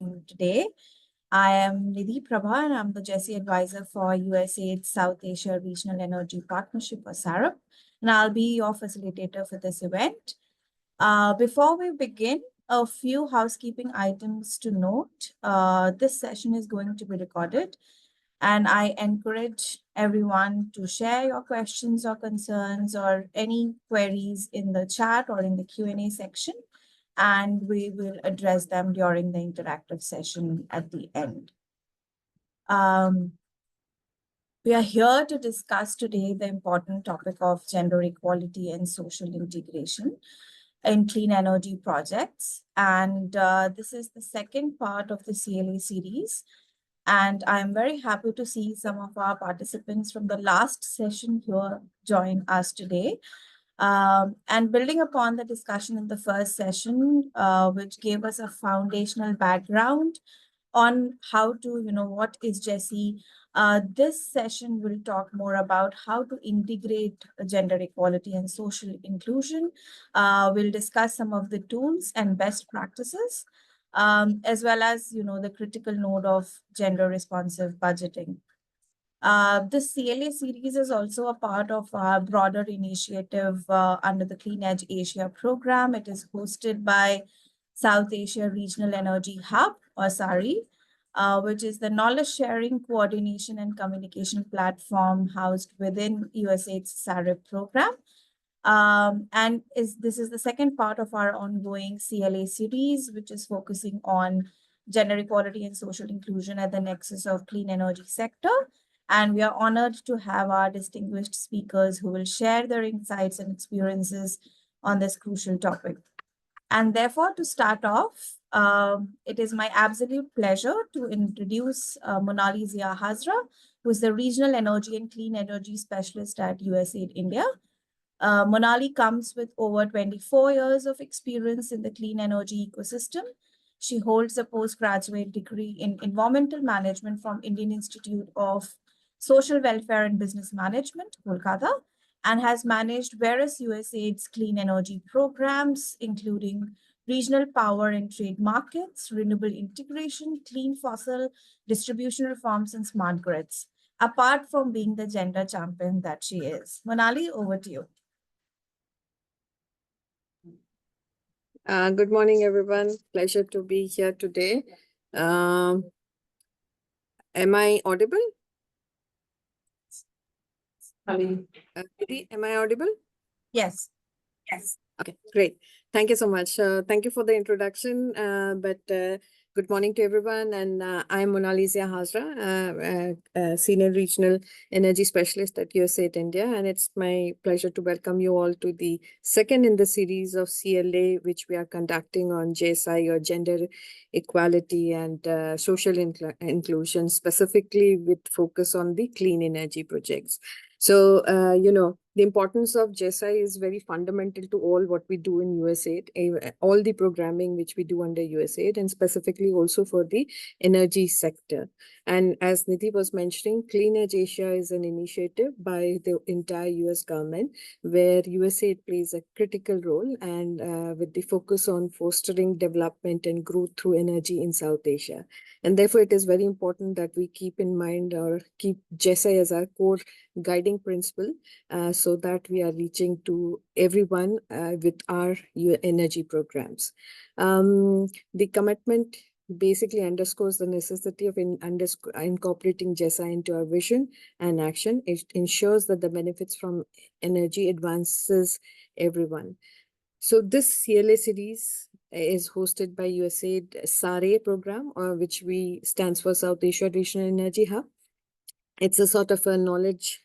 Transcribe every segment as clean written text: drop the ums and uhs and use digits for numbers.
you today. I am Nidhi Prabha, and I'm the GESI advisor for USAID South Asia Regional Energy Partnership, or SARP, and I'll be your facilitator for this event. Before we begin, a few housekeeping items to note. This session is going to be recorded, and I encourage everyone to share your questions or concerns or any queries in the chat or in the Q&A section, and we will address them during the interactive session at the end. We are here to discuss today the important topic of gender equality and social integration in clean energy projects. And this is the second part of the CLA series. And I'm very happy to see some of our participants from the last session here join us today. And building upon the discussion in the first session, which gave us a foundational background on how to, what is GESI, this session will talk more about how to integrate gender equality and social inclusion. We'll discuss some of the tools and best practices, as well as, the critical node of gender responsive budgeting. This CLA series is also a part of our broader initiative under the Clean Edge Asia program. It is hosted by South Asia Regional Energy Hub, or SARI, which is the knowledge sharing, coordination, and communication platform housed within USAID's SARIP program. And this is the second part of our ongoing CLA series, which is focusing on gender equality and social inclusion at the nexus of clean energy sector. And we are honored to have our distinguished speakers who will share their insights and experiences on this crucial topic. And therefore, to start off, it is my absolute pleasure to introduce Monali Zia Hazra, who is the Regional Energy and Clean Energy Specialist at USAID India. Monali comes with over 24 years of experience in the clean energy ecosystem. She holds a postgraduate degree in environmental management from Indian Institute of Social Welfare and Business Management, Kolkata, and has managed various USAID's clean energy programs, including regional power and trade markets, renewable integration, clean fossil distribution reforms, and smart grids, apart from being the gender champion that she is. Monali, over to you. Good morning, everyone. Pleasure to be here today. Am I audible? Am I audible? Yes. Yes. Okay, great. Thank you so much. Thank you for the introduction. Good morning to everyone. And I'm Monali Zia Hazra, Senior Regional Energy Specialist at USAID India. And it's my pleasure to welcome you all to the second in the series of CLA, which we are conducting on GESI, or gender equality and social inclusion, specifically with focus on the clean energy projects. So, the importance of GESI is very fundamental to all what we do in USAID, all the programming which we do under USAID, and specifically also for the energy sector. And as Nidhi was mentioning, Clean Edge Asia is an initiative by the entire US government, where USAID plays a critical role, and with the focus on fostering development and growth through energy in South Asia. And therefore, it is very important that we keep in mind, or keep GESI as our core guiding principle, so that we are reaching to everyone with our energy programs. The commitment basically underscores the necessity of incorporating GESI into our vision and action. It ensures that the benefits from energy advances everyone. So this CLA series is hosted by USAID SARE program, which stands for South Asia Regional Energy Hub. It's a sort of a knowledge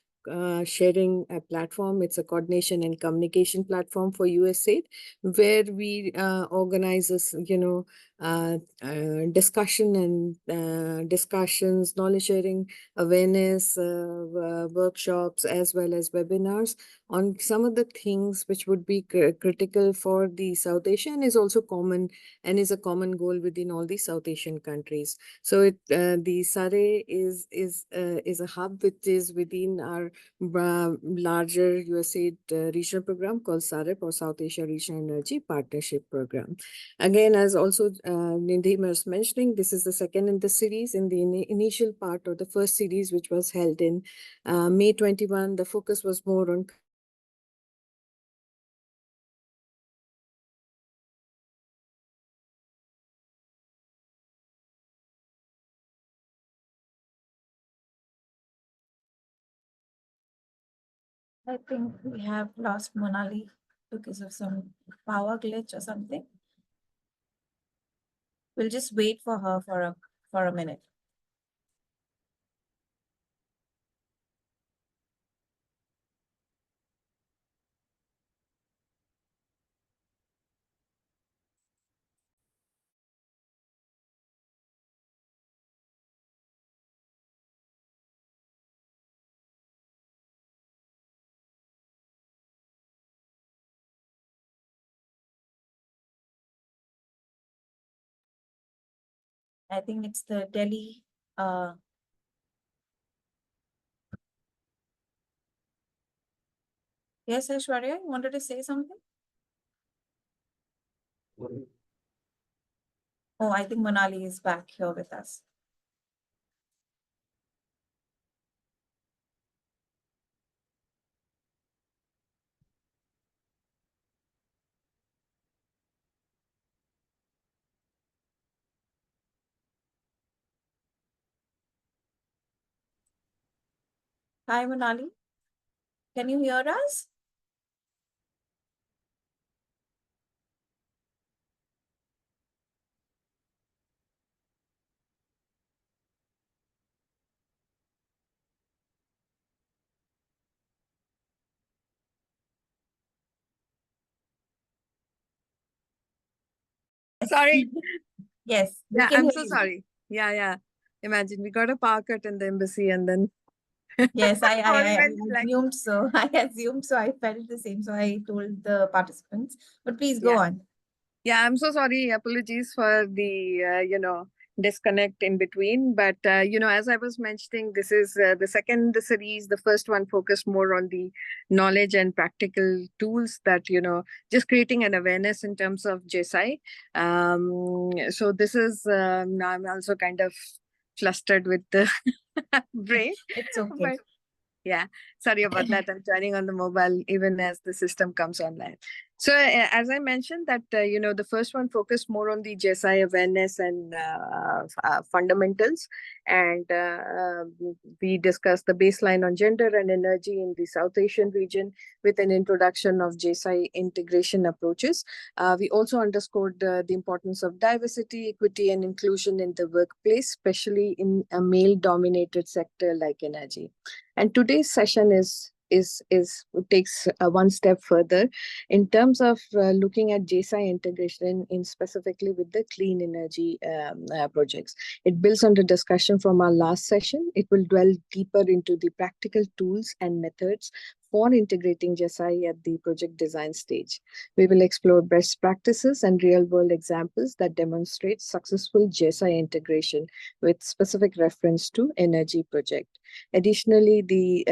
sharing platform. It's a coordination and communication platform for USAID, where we organize this, discussions, knowledge sharing, awareness, workshops, as well as webinars on some of the things which would be critical for the South Asia, and is also common and is a common goal within all the South Asian countries. So the SARE is a hub which is within our our larger USAID regional program called SAREP, or South Asia Regional Energy Partnership Program. Again, as also Nidhi was mentioning, this is the second in the series. In the initial part of the first series, which was held in May 21, the focus was more on I think we have lost Monali because of some power glitch or something. We'll just wait for her for a minute. I think it's the Delhi. Yes, Aishwarya, you wanted to say something? Oh, I think Monali is back here with us. Hi, Monali. Can you hear us? Sorry. Yes, we Yeah, can I'm hear so you. sorry. Yeah. Imagine we got a power cut in the embassy and then Yes, all I went black. assumed so. I assumed so. I felt the same. So I told the participants. But please go Yeah. on. Yeah, I'm so sorry. Apologies for the, disconnect in between. But, as I was mentioning, this is the second series. The first one focused more on the knowledge and practical tools that, just creating an awareness in terms of GESI. So this is, now I'm also kind of flustered with the brain. It's okay. But yeah, sorry about that. I'm turning on the mobile even as the system comes online. So, as I mentioned, that the first one focused more on the GSI awareness and fundamentals, and we discussed the baseline on gender and energy in the South Asian region with an introduction of GSI integration approaches. We also underscored the importance of diversity, equity, and inclusion in the workplace, especially in a male-dominated sector like energy. And today's session is takes one step further in terms of looking at JSI integration in specifically with the clean energy projects. It builds on the discussion from our last session. It will dwell deeper into the practical tools and methods for integrating JSI at the project design stage. We will explore best practices and real-world examples that demonstrate successful JSI integration with specific reference to energy project. Additionally, the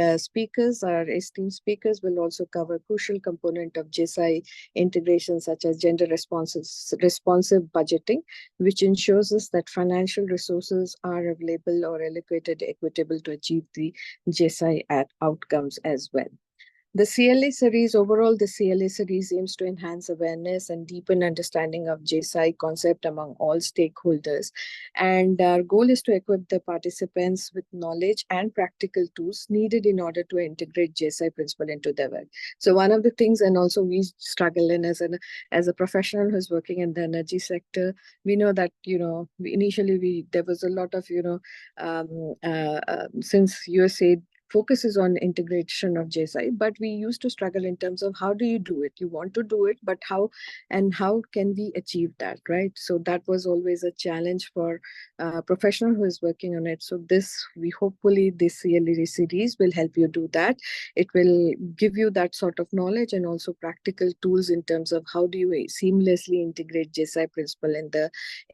our esteemed speakers, will also cover crucial component of GSI integration, such as gender responsive budgeting, which ensures us that financial resources are available or allocated equitable to achieve the GSI outcomes as well. The CLA series, overall, the CLA series aims to enhance awareness and deepen understanding of JSI concept among all stakeholders. And our goal is to equip the participants with knowledge and practical tools needed in order to integrate JSI principle into their work. So one of the things, and also we struggle in as a professional who's working in the energy sector, we know that, initially there was a lot of, since USAID focuses on integration of JSI, but we used to struggle in terms of how do you do it? You want to do it, but how can we achieve that, right? So that was always a challenge for a professional who is working on it. So hopefully this CLE series will help you do that. It will give you that sort of knowledge and also practical tools in terms of how do you seamlessly integrate JSI principle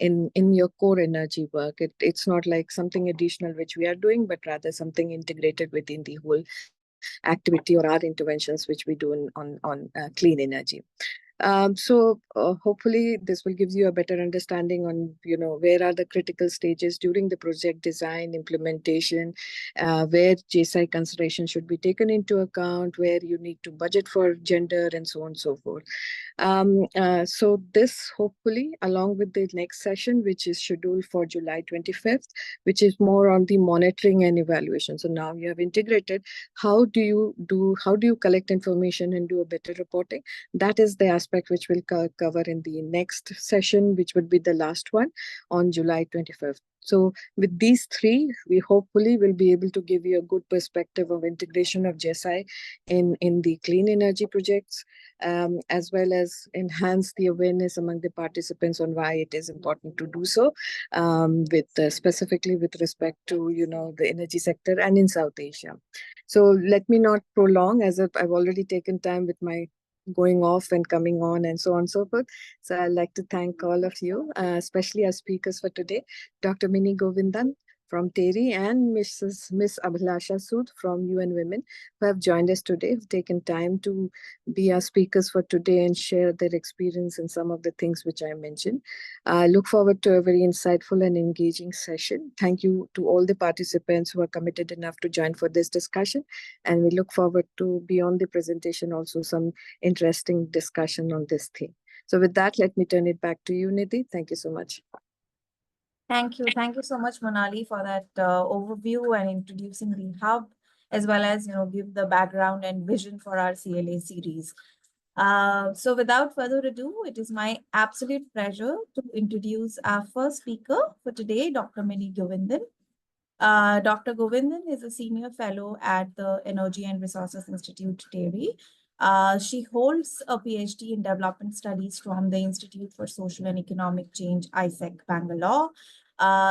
in your core energy work. It's not like something additional which we are doing, but rather something integrated within the whole activity or our interventions which we do on clean energy. Hopefully this will give you a better understanding on, where are the critical stages during the project design, implementation, where GSI consideration should be taken into account, where you need to budget for gender and so on and so forth. So this hopefully, along with the next session, which is scheduled for July 25th, which is more on the monitoring and evaluation. So now you have integrated, how do you collect information and do a better reporting? That is the aspect which we'll cover in the next session, which would be the last one on July 25th. So with these three, we hopefully will be able to give you a good perspective of integration of GSI in the clean energy projects, as well as enhance the awareness among the participants on why it is important to do so, with specifically with respect to, the energy sector and in South Asia. So let me not prolong, as I've already taken time with my going off and coming on and so on and so forth. So I'd like to thank all of you, especially our speakers for today, Dr. Mini Govindan from TERI and Miss Abhilasha Sood from UN Women, who have joined us today, who've taken time to be our speakers for today and share their experience in some of the things which I mentioned. I look forward to a very insightful and engaging session. Thank you to all the participants who are committed enough to join for this discussion. And we look forward to, beyond the presentation, also some interesting discussion on this theme. So with that, let me turn it back to you, Nidhi. Thank you so much. Thank you. Thank you so much, Monali, for that overview and introducing the hub, as well as, give the background and vision for our CLA series. So without further ado, it is my absolute pleasure to introduce our first speaker for today, Dr. Mini Govindan. Dr. Govindan is a senior fellow at the Energy and Resources Institute, TERI. She holds a PhD in development studies from the Institute for Social and Economic Change, ISEC, Bangalore.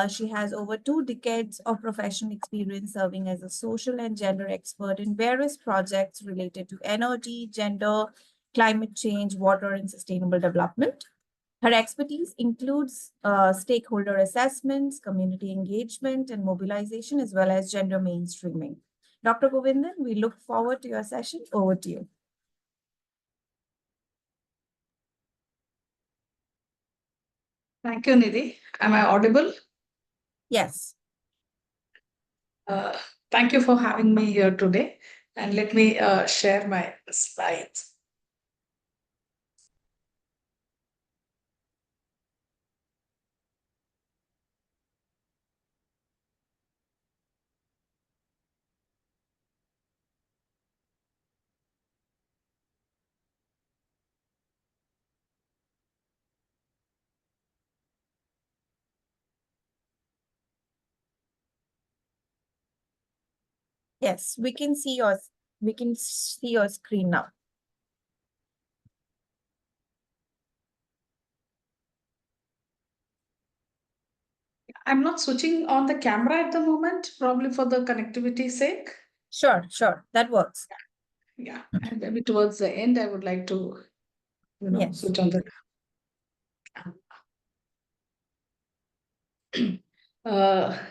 She has over 2 decades of professional experience serving as a social and gender expert in various projects related to energy, gender, climate change, water, and sustainable development. Her expertise includes stakeholder assessments, community engagement, and mobilization, as well as gender mainstreaming. Dr. Govindan, we look forward to your session. Over to you. Thank you, Nidhi. Am I audible? Yes. Thank you for having me here today. And let me share my slides. Yes, we can see your screen now. I'm not switching on the camera at the moment, probably for the connectivity sake. Sure, that works. Yeah, and maybe towards the end, I would like to, Yes. switch on the.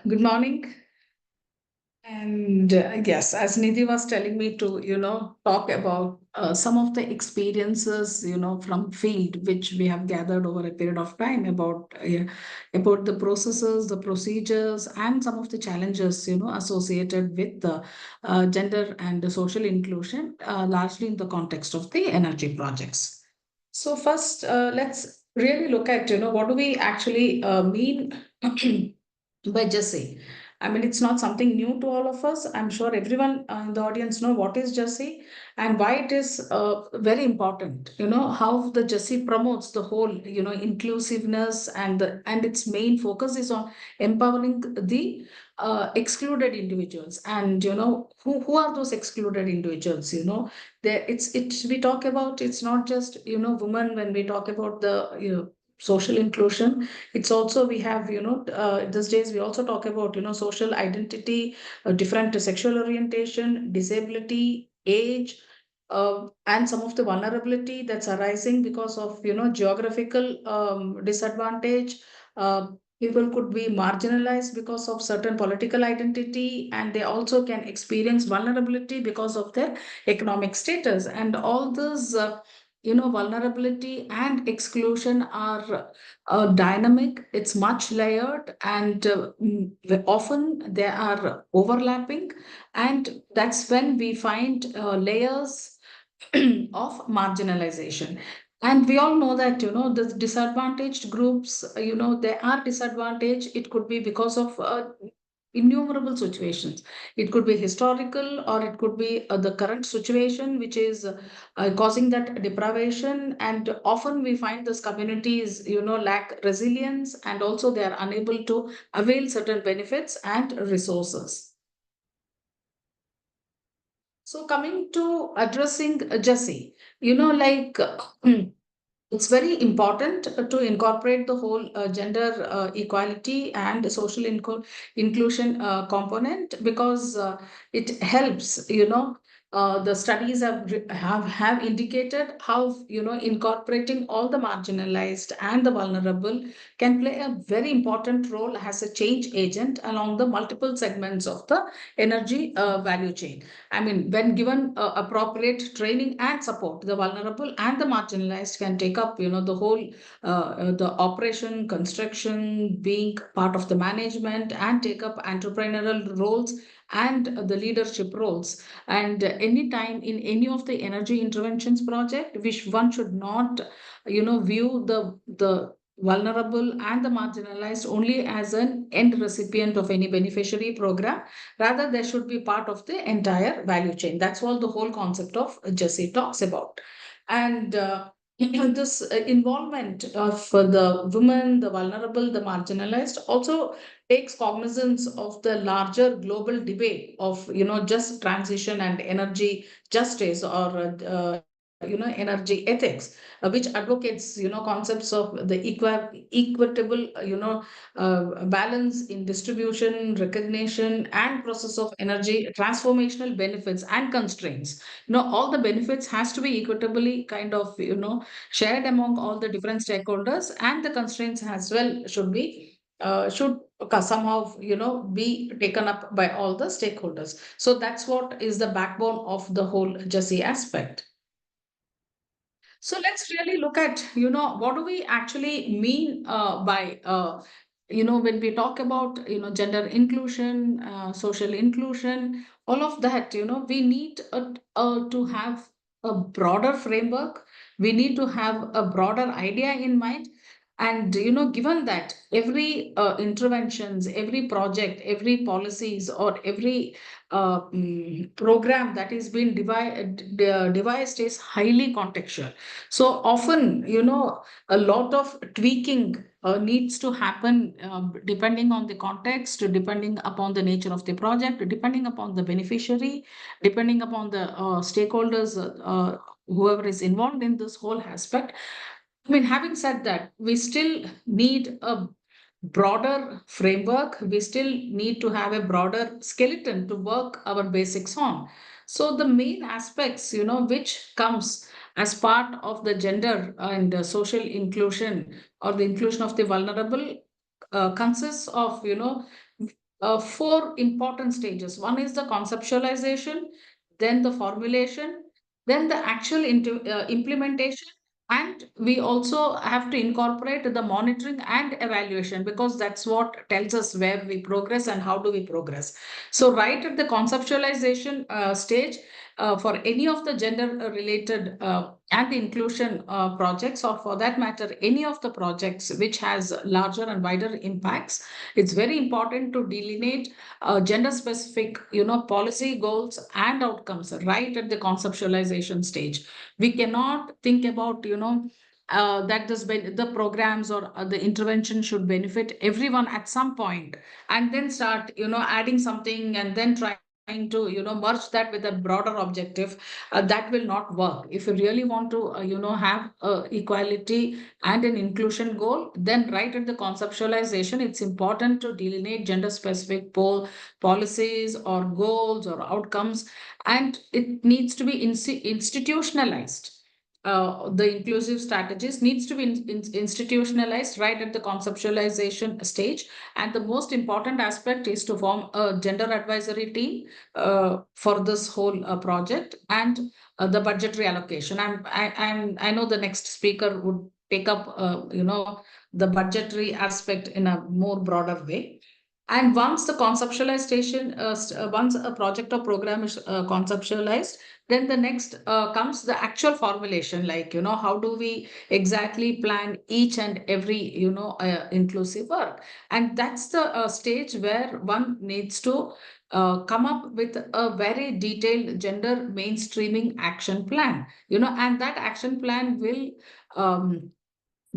Good morning. And yes, as Nidhi was telling me to, talk about some of the experiences, from field, which we have gathered over a period of time about the processes, the procedures, and some of the challenges, associated with the gender and the social inclusion, largely in the context of the energy projects. So first, let's really look at, what do we actually mean by GESI? I mean, it's not something new to all of us. I'm sure everyone in the audience know what is GESI and why it is very important. How the GESI promotes the whole, inclusiveness, and its main focus is on empowering the excluded individuals. And who are those excluded individuals? We talk about, it's not just women. When we talk about the social inclusion, it's also, we have these days we also talk about social identity, different sexual orientation, disability, age, and some of the vulnerability that's arising because of geographical disadvantage, People could be marginalized because of certain political identity, and they also can experience vulnerability because of their economic status. And all those vulnerability and exclusion are dynamic, it's much layered, and often they are overlapping. And that's when we find layers of marginalization. And we all know that, the disadvantaged groups, they are disadvantaged. It could be because of innumerable situations. It could be historical, or it could be the current situation, which is causing that deprivation. And often we find these communities, lack resilience, and also they are unable to avail certain benefits and resources. So coming to addressing GESI, like it's very important to incorporate the whole gender equality and social inclusion component, because it helps, the studies have indicated how, incorporating all the marginalized and the vulnerable can play a very important role as a change agent along the multiple segments of the energy value chain. I mean, when given appropriate training and support, the vulnerable and the marginalized can take up, the whole, the operation, construction, being part of the management, and take up entrepreneurial roles and the leadership roles. And anytime in any of the energy interventions project, which one should not, view the vulnerable and the marginalized only as an end recipient of any beneficiary program. Rather, they should be part of the entire value chain. That's what the whole concept of GESI talks about. And this involvement of the women, the vulnerable, the marginalized also takes cognizance of the larger global debate of, just transition and energy justice, or energy ethics, which advocates, concepts of the equitable, balance in distribution, recognition, and process of energy, transformational benefits and constraints. All the benefits has to be equitably kind of, shared among all the different stakeholders, and the constraints as well should somehow, be taken up by all the stakeholders. So that's what is the backbone of the whole GESI aspect. So let's really look at, what do we actually mean by, when we talk about, gender inclusion, social inclusion, all of that, we need to have a broader framework. We need to have a broader idea in mind. And, given that every interventions, every project, every policies, or every program that is being devised is highly contextual. So often, a lot of tweaking needs to happen depending on the context, depending upon the nature of the project, depending upon the beneficiary, depending upon the stakeholders, whoever is involved in this whole aspect. I mean, having said that, we still need a broader framework. We still need to have a broader skeleton to work our basics on. So the main aspects, which comes as part of the gender and social inclusion, or the inclusion of the vulnerable, consists of, four important stages. One is the conceptualization, then the formulation, then the actual implementation, and we also have to incorporate the monitoring and evaluation, because that's what tells us where we progress and how do we progress. So right at the conceptualization stage, for any of the gender related and the inclusion projects, or for that matter any of the projects which has larger and wider impacts, it's very important to delineate gender specific, policy goals and outcomes right at the conceptualization stage. We cannot think about, that the programs or the intervention should benefit everyone at some point, and then start, adding something, and then trying to, merge that with a broader objective. That will not work. If you really want to, have equality and an inclusion goal, then right at the conceptualization, it's important to delineate gender specific policies or goals or outcomes, and it needs to be institutionalized. the inclusive strategies needs to be institutionalized right at the conceptualization stage. And the most important aspect is to form a gender advisory team for this whole project, and the budgetary allocation. I know the next speaker would take up, the budgetary aspect in a more broader way. And once the conceptualization, once a project or program is conceptualized, then the next comes the actual formulation, like, how do we exactly plan each and every, inclusive work. And that's the stage where one needs to come up with a very detailed gender mainstreaming action plan, and that action plan will um,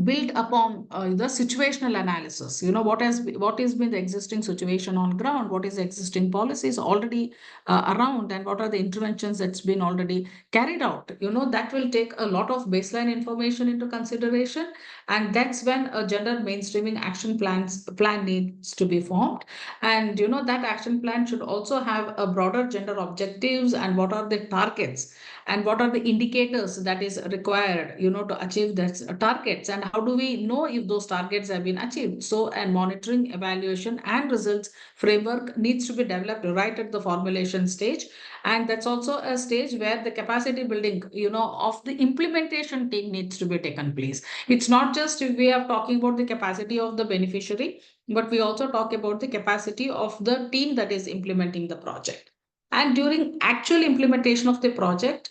built upon the situational analysis. What has been the existing situation on ground, what is the existing policies already around, and what are the interventions that's been already carried out. That will take a lot of baseline information into consideration, and that's when a gender mainstreaming action plan needs to be formed. And that action plan should also have a broader gender objectives, and what are the targets, and what are the indicators that is required, to achieve that targets, and how do we know if those targets have been achieved. So, and monitoring, evaluation, and results framework needs to be developed right at the formulation stage. And that's also a stage where the capacity building, of the implementation team needs to be taken place. It's not just if we are talking about the capacity of the beneficiary, but we also talk about the capacity of the team that is implementing the project. And during actual implementation of the project,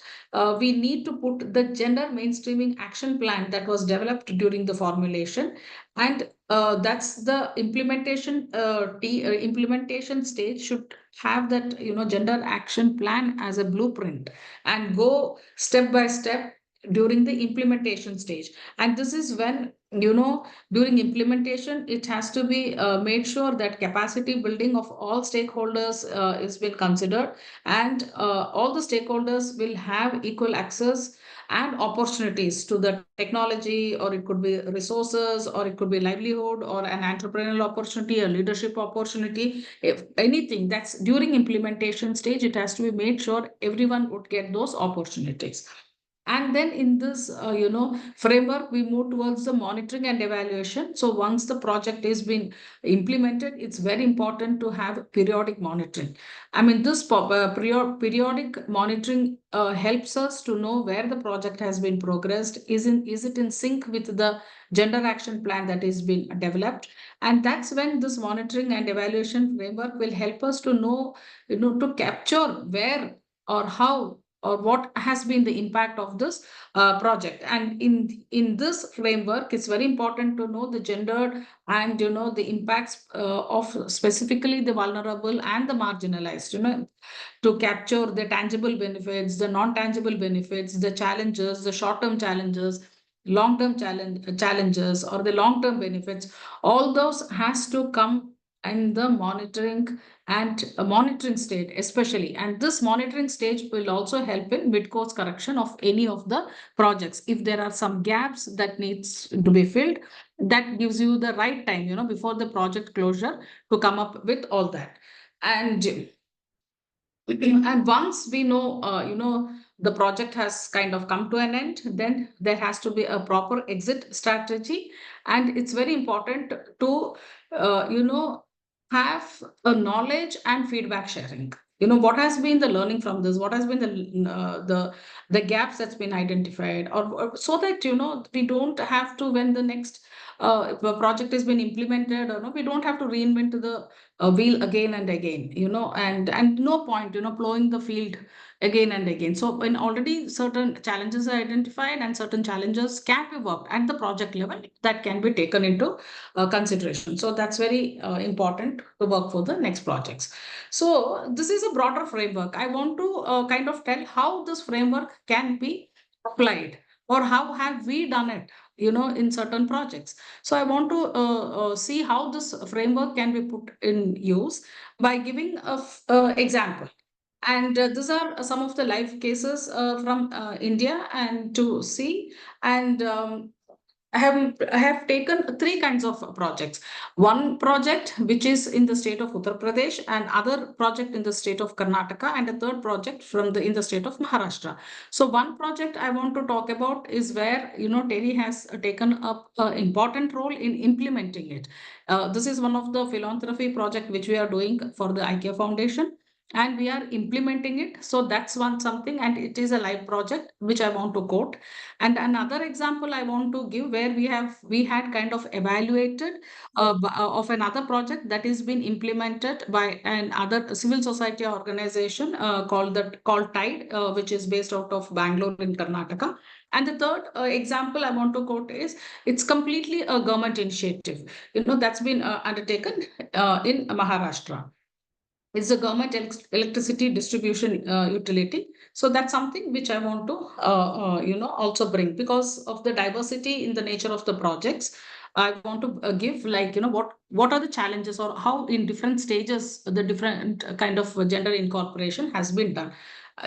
we need to put the gender mainstreaming action plan that was developed during the formulation. And that's the implementation stage should have that, gender action plan as a blueprint, and go step by step during the implementation stage. And this is when, during implementation, it has to be made sure that capacity building of all stakeholders is being considered, and all the stakeholders will have equal access and opportunities to the technology, or it could be resources, or it could be livelihood, or an entrepreneurial opportunity, a leadership opportunity. If anything, that's during implementation stage, it has to be made sure everyone would get those opportunities. And then in this, framework, we move towards the monitoring and evaluation. So once the project is being implemented, it's very important to have periodic monitoring. I mean, this periodic monitoring helps us to know where the project has been progressed. Is it in sync with the gender action plan that is being developed? And that's when this monitoring and evaluation framework will help us to know, to capture where or how or what has been the impact of this project. And in this framework, it's very important to know the gender and the impacts of specifically the vulnerable and the marginalized, to capture the tangible benefits, the non-tangible benefits, the challenges, the short-term challenges, long-term challenges, or the long-term benefits. All those has to come in the monitoring and monitoring state especially. And this monitoring stage will also help in mid-course correction of any of the projects. If there are some gaps that needs to be filled, that gives you the right time, before the project closure, to come up with all that. And and once we know, the project has kind of come to an end, then there has to be a proper exit strategy. And it's very important to, have a knowledge and feedback sharing. What has been the learning from this? What has been the gaps that's been identified, or so that, we don't have to, when the next if a project has been implemented, or no, we don't have to reinvent the wheel again and again, and no point, plowing the field again and again. So when already certain challenges are identified and certain challenges can be worked at the project level, that can be taken into consideration. So that's very important to work for the next projects. So this is a broader framework. I want to kind of tell how this framework can be applied, or how have we done it, in certain projects. So I want to see how this framework can be put in use by giving a example. And these are some of the live cases from India, and to see. And I have taken three kinds of projects. One project which is in the state of Uttar Pradesh, and other project in the state of Karnataka, and a third project in the state of Maharashtra. So one project I want to talk about is where Tele has taken up an important role in implementing it. This is one of the philanthropy project which we are doing for the IKEA Foundation, and we are implementing it. So that's one something, and it is a live project which I want to quote. And another example I want to give, where we had kind of evaluated of another project that is been implemented by another civil society organization called Tide, which is based out of Bangalore in Karnataka. And the third example I want to quote is, it's completely a government initiative, that's been undertaken in Maharashtra. It's a government electricity distribution utility. So that's something which I want to also bring, because of the diversity in the nature of the projects. I want to give, like, what are the challenges, or how in different stages the different kind of gender incorporation has been done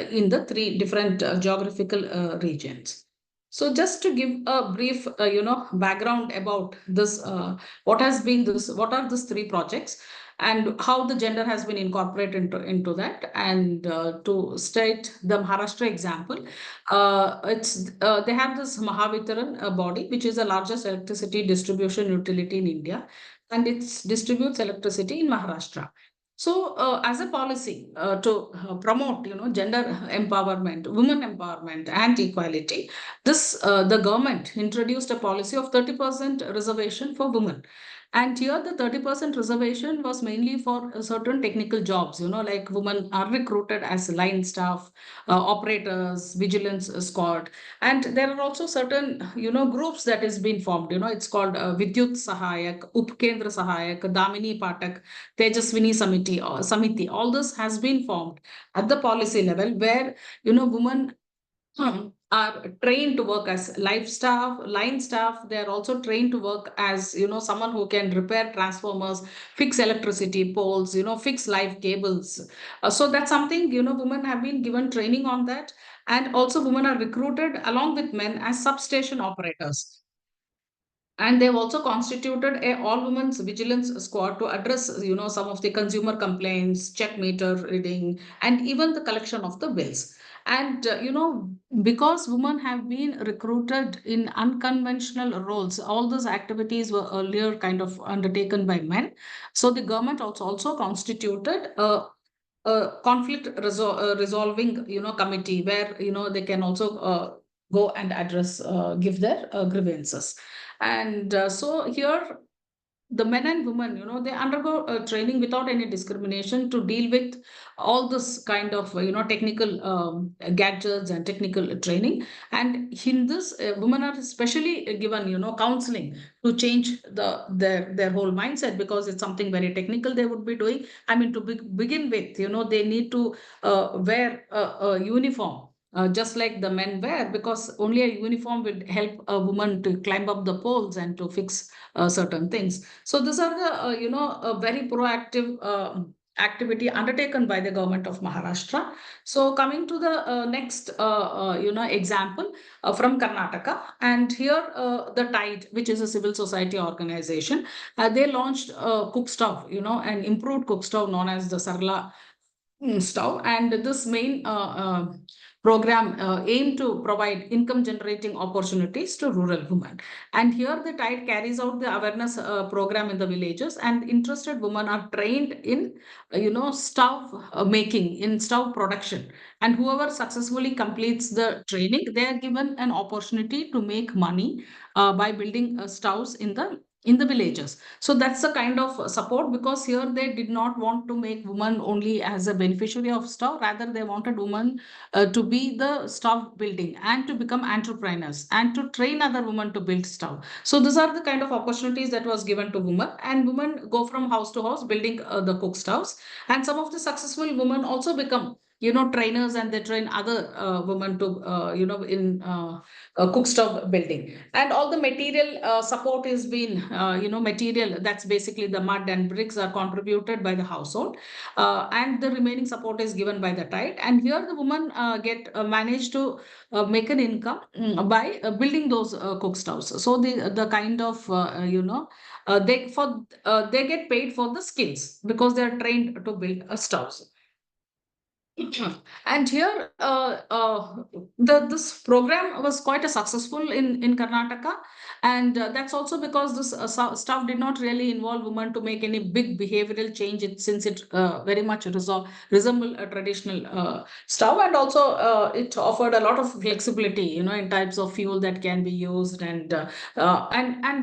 in the three different geographical regions. So just to give a brief background about this, what are these three projects, and how the gender has been incorporated into that. And to state the Maharashtra example, they have this Mahavitaran body, which is the largest electricity distribution utility in India, and it distributes electricity in Maharashtra. So, as a policy to promote, gender empowerment, women empowerment, and equality, the government introduced a policy of 30% reservation for women. And here the 30% reservation was mainly for certain technical jobs, like women are recruited as line staff, operators, vigilance squad. And there are also certain, groups that is being formed, it's called Vidyut Sahayak, Upkendra Sahayak, Damini Patak, Tejaswini Samiti. All this has been formed at the policy level, where, women are trained to work as life staff, line staff. They are also trained to work as, someone who can repair transformers, fix electricity poles, fix live cables. So that's something, women have been given training on that. And also women are recruited along with men as substation operators. And they've also constituted a all women's vigilance squad to address, some of the consumer complaints, check meter reading, and even the collection of the bills. And because women have been recruited in unconventional roles, all those activities were earlier kind of undertaken by men. So the government also constituted a resolving, committee, where, they can also go and address, give their grievances. And so here, the men and women, they undergo training without any discrimination to deal with all this kind of, technical gadgets and technical training. And in this, women are especially given, counseling to change their whole mindset, because it's something very technical they would be doing. I mean, to begin with, they need to wear a uniform, just like the men wear, because only a uniform will help a woman to climb up the poles and to fix certain things. So these are the, a very proactive activity undertaken by the government of Maharashtra. So coming to the next, example from Karnataka, and here the Tide, which is a civil society organization, they launched a cook stove, an improved cook stove known as the Sarla stove. And this main program aim to provide income generating opportunities to rural women. And here the Tide carries out the awareness program in the villages, and interested women are trained in, stove making, in stove production. And whoever successfully completes the training, they are given an opportunity to make money by building stoves in the villages. So that's the kind of support, because here they did not want to make women only as a beneficiary of stove, rather they wanted women to be the stove building and to become entrepreneurs and to train other women to build stove. So these are the kind of opportunities that was given to women, and women go from house to house building the cook stoves. And some of the successful women also become trainers, and they train other women to, in cook stove building. And all the material support is being, material that's basically the mud and bricks are contributed by the household, and the remaining support is given by the tide. And here the woman get managed to make an income by building those cook stoves. So the kind of they get paid for the skills because they are trained to build stoves. And here, this program was quite a successful in Karnataka, and that's also because this stuff did not really involve women to make any big behavioral change. Since it very much resemble a traditional stove, and also it offered a lot of flexibility, in types of fuel that can be used, and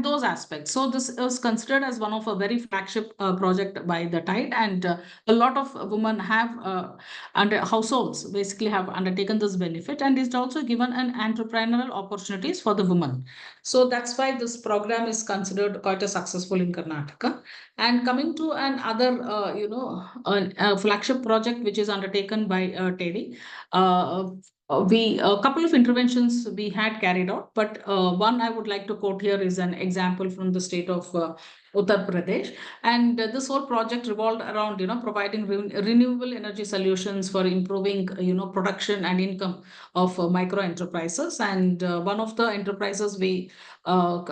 those aspects. So this is considered as one of a very flagship project by the Tide, and a lot of women have. Under households basically have undertaken this benefit, and it's also given an entrepreneurial opportunities for the women. So that's why this program is considered quite a successful in Karnataka. And coming to another a flagship project which is undertaken by TEDI, we a couple of interventions we had carried out, but one I would like to quote here is an example from the state of Uttar Pradesh. And this whole project revolved around, providing renewable energy solutions for improving, production and income of micro enterprises. And one of the enterprises uh,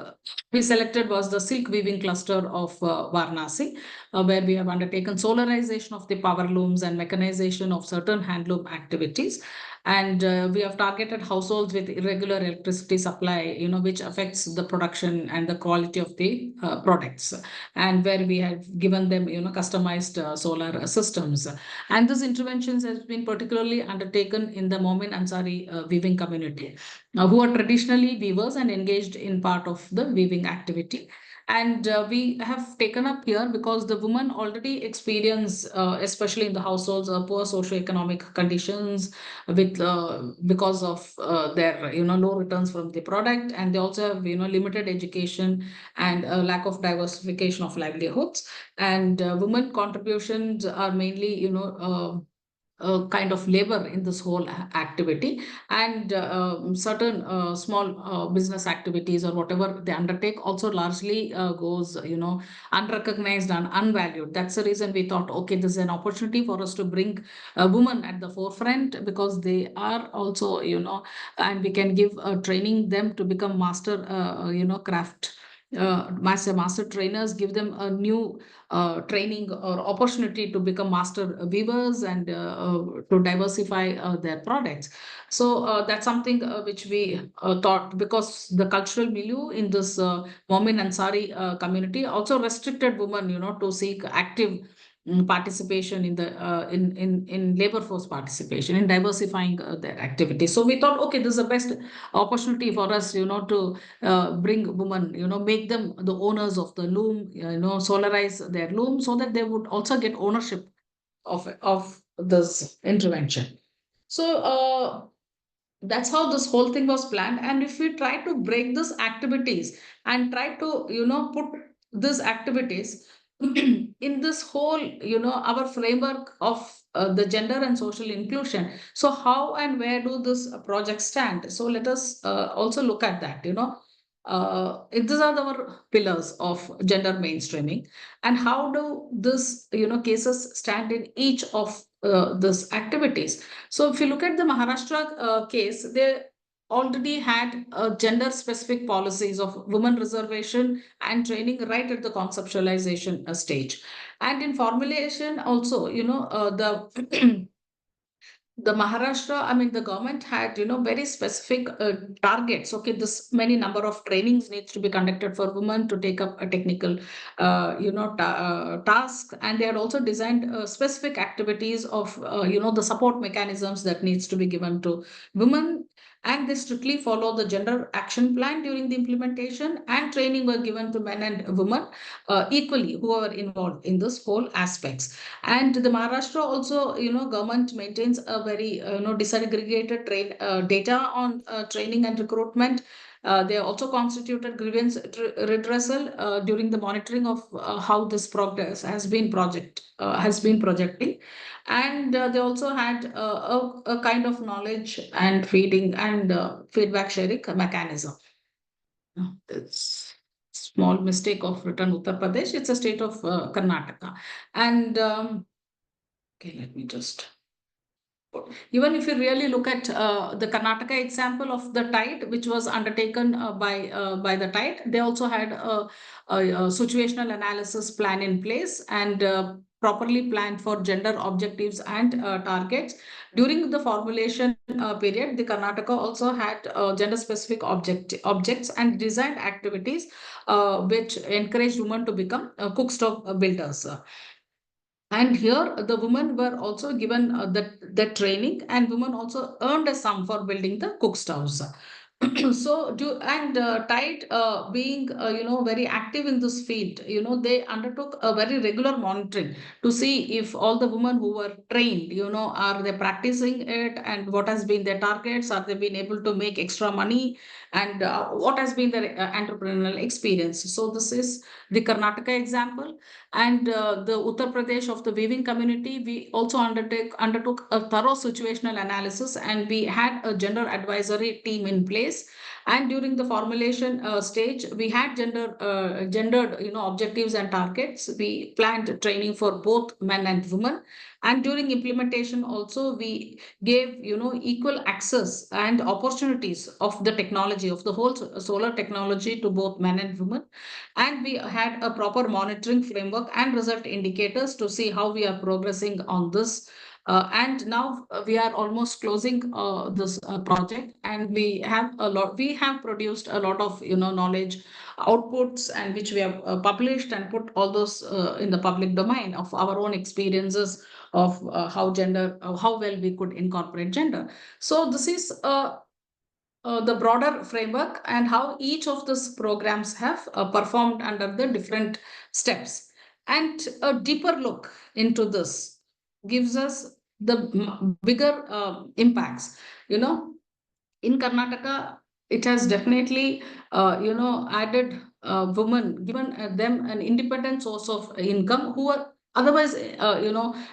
we selected was the silk weaving cluster of Varanasi, where we have undertaken solarization of the power looms and mechanization of certain handloom activities. And we have targeted households with irregular electricity supply, which affects the production and the quality of the products, and where we have given them, customized solar systems. And these interventions has been particularly undertaken in the Momin Ansari weaving community, who are traditionally weavers and engaged in part of the weaving activity. And we have taken up here because the women already experience, especially in the households, poor socioeconomic conditions with because of their low returns from the product, and they also have limited education and a lack of diversification of livelihoods. And women contributions are mainly kind of labor in this whole activity, and certain small business activities or whatever they undertake also largely goes unrecognized and unvalued. That's the reason we thought, okay, this is an opportunity for us to bring women at the forefront, because they are also, and we can give training them to become master craft master trainers, give them a new training or opportunity to become master weavers, and to diversify their products. So that's something which we thought, because the cultural milieu in this Momin Ansari community also restricted women, to seek active participation in the in labor force participation in diversifying their activities. So we thought, okay, this is the best opportunity for us, to bring women, make them the owners of the loom, solarize their loom, so that they would also get ownership of this intervention. So that's how this whole thing was planned. And if we try to break these activities and try to put these activities in this whole our framework of the gender and social inclusion, so how and where do this project stand? So let us also look at that. These are our pillars of gender mainstreaming, and how do this cases stand in each of these activities. So if you look at the Maharashtra case, they already had gender specific policies of women reservation and training right at the conceptualization stage. And in formulation also, the the Maharashtra, I mean, the government had, very specific targets. Okay, this many number of trainings needs to be conducted for women to take up a technical, task. And they had also designed specific activities of, the support mechanisms that needs to be given to women. And they strictly follow the gender action plan during the implementation, and training were given to men and women equally who are involved in this whole aspects. And the Maharashtra also, government maintains a very, disaggregated data on training and recruitment. They also constituted grievance redressal during the monitoring of how this progress has been projecting, and they also had a kind of knowledge and feeding and feedback sharing mechanism. It's small mistake of written Uttar Pradesh. It's a state of Karnataka, and okay, let me just. Even if you really look at the Karnataka example of the tide, which was undertaken by the tide, they also had a situational analysis plan in place and properly planned for gender objectives and targets. During the formulation period, the Karnataka also had gender-specific objects and designed activities which encouraged women to become cook stove builders. And here the women were also given that training, and women also earned a sum for building the cook stoves. So Tide being very active in this field, they undertook a very regular monitoring to see if all the women who were trained, are they practicing it, and what has been their targets, are they been able to make extra money, and what has been their entrepreneurial experience. So this is the Karnataka example. And the Uttar Pradesh of the weaving community, we also undertook a thorough situational analysis, and we had a gender advisory team in place. And during the formulation stage, we had gendered objectives and targets. We planned training for both men and women. And during implementation also, we gave equal access and opportunities of the technology, of the whole solar technology, to both men and women. And we had a proper monitoring framework and result indicators to see how we are progressing on this. And now we are almost closing this project, and we have produced a lot of knowledge outputs, and which we have published and put all those in the public domain of our own experiences of how well we could incorporate gender. So this is the broader framework and how each of these programs have performed under the different steps. And a deeper look into this gives us the bigger impacts. In Karnataka, it has definitely, added women, given them an independent source of income who are otherwise,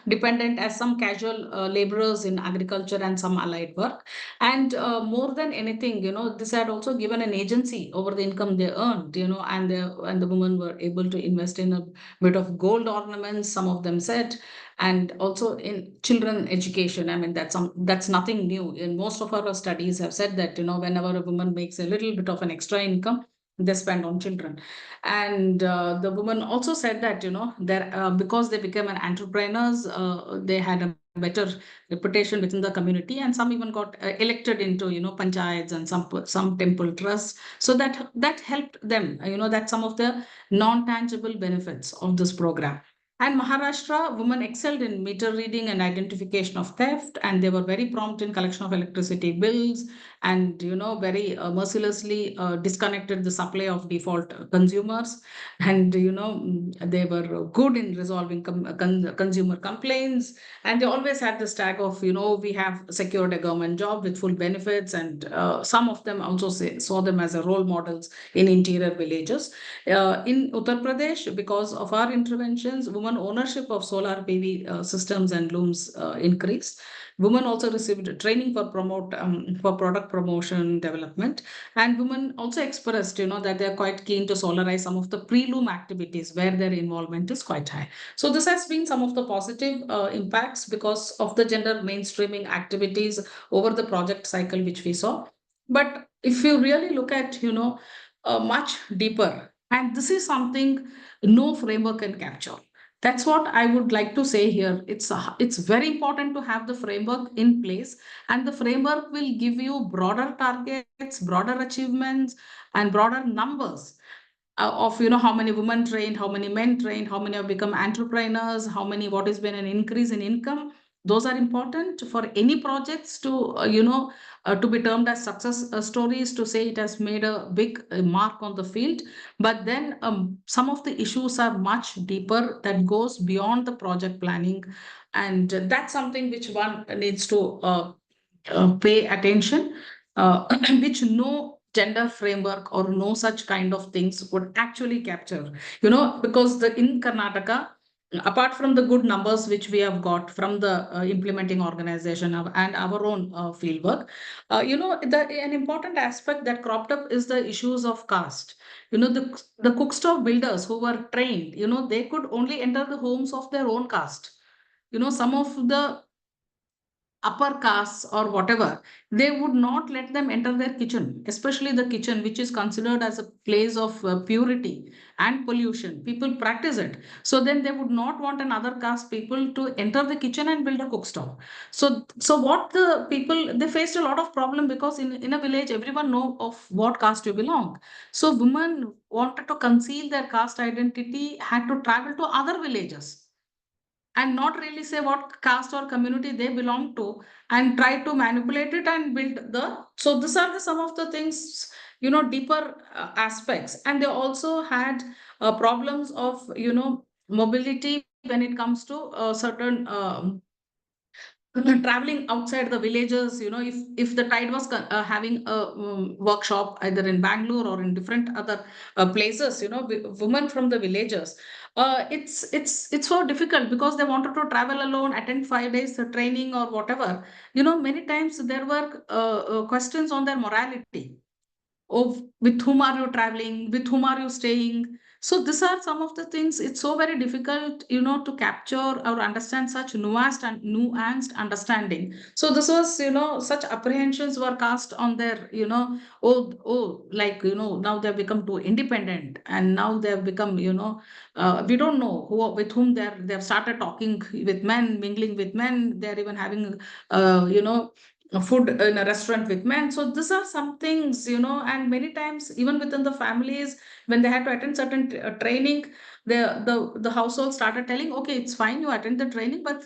dependent as some casual laborers in agriculture and some allied work. And more than anything, this had also given an agency over the income they earned, and the women were able to invest in a bit of gold ornaments, some of them said, and also in children education. I mean, that's nothing new. In most of our studies have said that whenever a woman makes a little bit of an extra income, they spend on children. And the woman also said that because they became an entrepreneurs, they had a better reputation within the community, and some even got elected into panchayats and some temple trusts. So that helped them. That's some of the non-tangible benefits of this program. And Maharashtra, women excelled in meter reading and identification of theft, and they were very prompt in collection of electricity bills, and very mercilessly disconnected the supply of default consumers. And they were good in resolving consumer complaints, and they always had this tag of we have secured a government job with full benefits, and some of them also saw them as a role models in interior villages. In Uttar Pradesh, because of our interventions, women ownership of solar PV systems and looms increased. Women also received training for product promotion development, and women also expressed, that they are quite keen to solarize some of the pre-loom activities where their involvement is quite high. So this has been some of the positive impacts because of the gender mainstreaming activities over the project cycle which we saw. But if you really look at, much deeper, and this is something no framework can capture. That's what I would like to say here. It's very important to have the framework in place, and the framework will give you broader targets, broader achievements, and broader numbers of how many women trained, how many men trained, how many have become entrepreneurs, what has been an increase in income. Those are important for any projects to be termed as success stories, to say it has made a big mark on the field. But then some of the issues are much deeper, that goes beyond the project planning, and that's something which one needs to pay attention, which no gender framework or no such kind of things would actually capture, because in Karnataka, apart from the good numbers which we have got from the implementing organization and our own field work, an important aspect that cropped up is the issues of caste. The cook stove builders who were trained, they could only enter the homes of their own caste. Some of the upper castes or whatever, they would not let them enter their kitchen, especially the kitchen, which is considered as a place of purity and pollution. People practice it. So then they would not want another caste people to enter the kitchen and build a cook stove. So what the people, they faced a lot of problem because in a village, everyone know of what caste you belong. So women wanted to conceal their caste identity, had to travel to other villages and not really say what caste or community they belong to and try to manipulate it and build so these are some of the things, deeper aspects. And they also had problems of mobility when it comes to certain traveling outside the villages. If the tide was having a workshop either in Bangalore or in different other places, women from the villages, it's so difficult because they wanted to travel alone, attend 5 days training or whatever. Many times there were questions on their morality of with whom are you traveling, with whom are you staying. So these are some of the things. It's so very difficult, to capture or understand such nuanced understanding. So this was, such apprehensions were cast on their, like, now they've become too independent and now they've become, we don't know who with whom they've started talking with men, mingling with men. They're even having food in a restaurant with men. So these are some things, and many times even within the families, when they had to attend certain training, the household started telling, okay, it's fine, you attend the training, but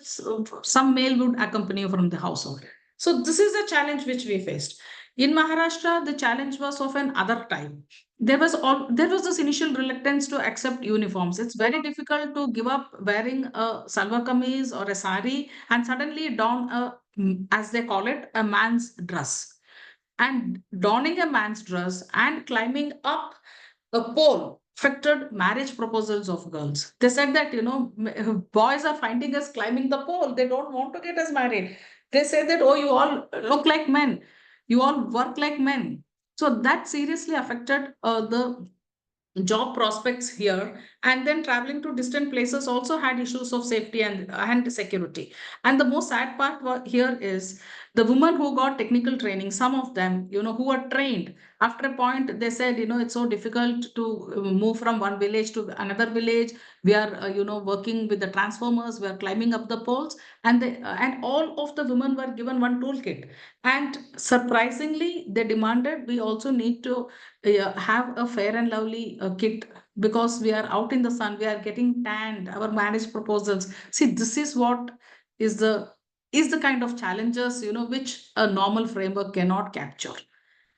some male would accompany you from the household. So this is a challenge which we faced. In Maharashtra, the challenge was of an other type. There was this initial reluctance to accept uniforms. It's very difficult to give up wearing a salwar kameez or a sari and suddenly don a, as they call it, a man's dress. And donning a man's dress and climbing up a poll affected marriage proposals of girls. They said that, boys are finding us climbing the pole. They don't want to get us married. They say that, oh, you all look like men. You all work like men. So that seriously affected the job prospects here. And then traveling to distant places also had issues of safety and security. And the most sad part here is the women who got technical training, some of them, who were trained, after a point they said, it's so difficult to move from one village to another village. We are working with the transformers, we are climbing up the poles. And all of the women were given one toolkit. And surprisingly, they demanded we also need to have a fair and lovely kit, because we are out in the sun, we are getting tanned, our marriage proposals. See, this is what is the kind of challenges, which a normal framework cannot capture.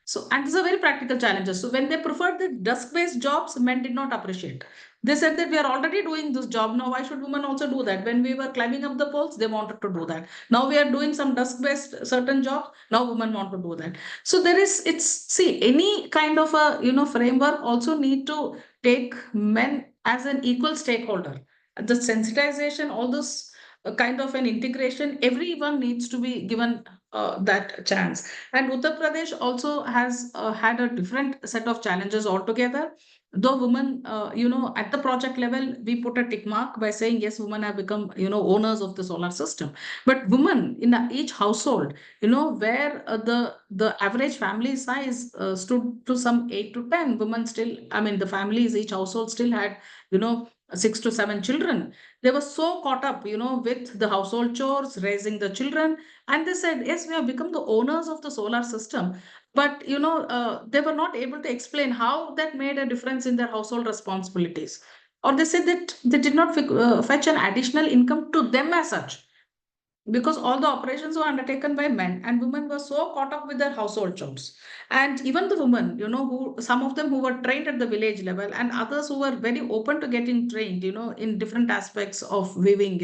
So, and these are very practical challenges. So, when they preferred the desk-based jobs, men did not appreciate. They said that we are already doing this job. Now, why should women also do that? When we were climbing up the poles, they wanted to do that. Now we are doing some desk-based certain jobs. Now women want to do that. So see, any kind of a, framework also need to take men as an equal stakeholder. The sensitization, all this kind of an integration, everyone needs to be given that chance. And Uttar Pradesh also has had a different set of challenges altogether. Though women, at the project level, we put a tick mark by saying, yes, women have become, owners of the solar system. But women in each household, where the average family size stood to some 8 to 10, women still, I mean, the families, each household still had, 6 to 7 children. They were so caught up, with the household chores, raising the children. And they said, yes, we have become the owners of the solar system. But, they were not able to explain how that made a difference in their household responsibilities. Or they said that they did not fetch an additional income to them as such, because all the operations were undertaken by men, and women were so caught up with their household chores. And even the women, who some of them who were trained at the village level, and others who were very open to getting trained, in different aspects of weaving,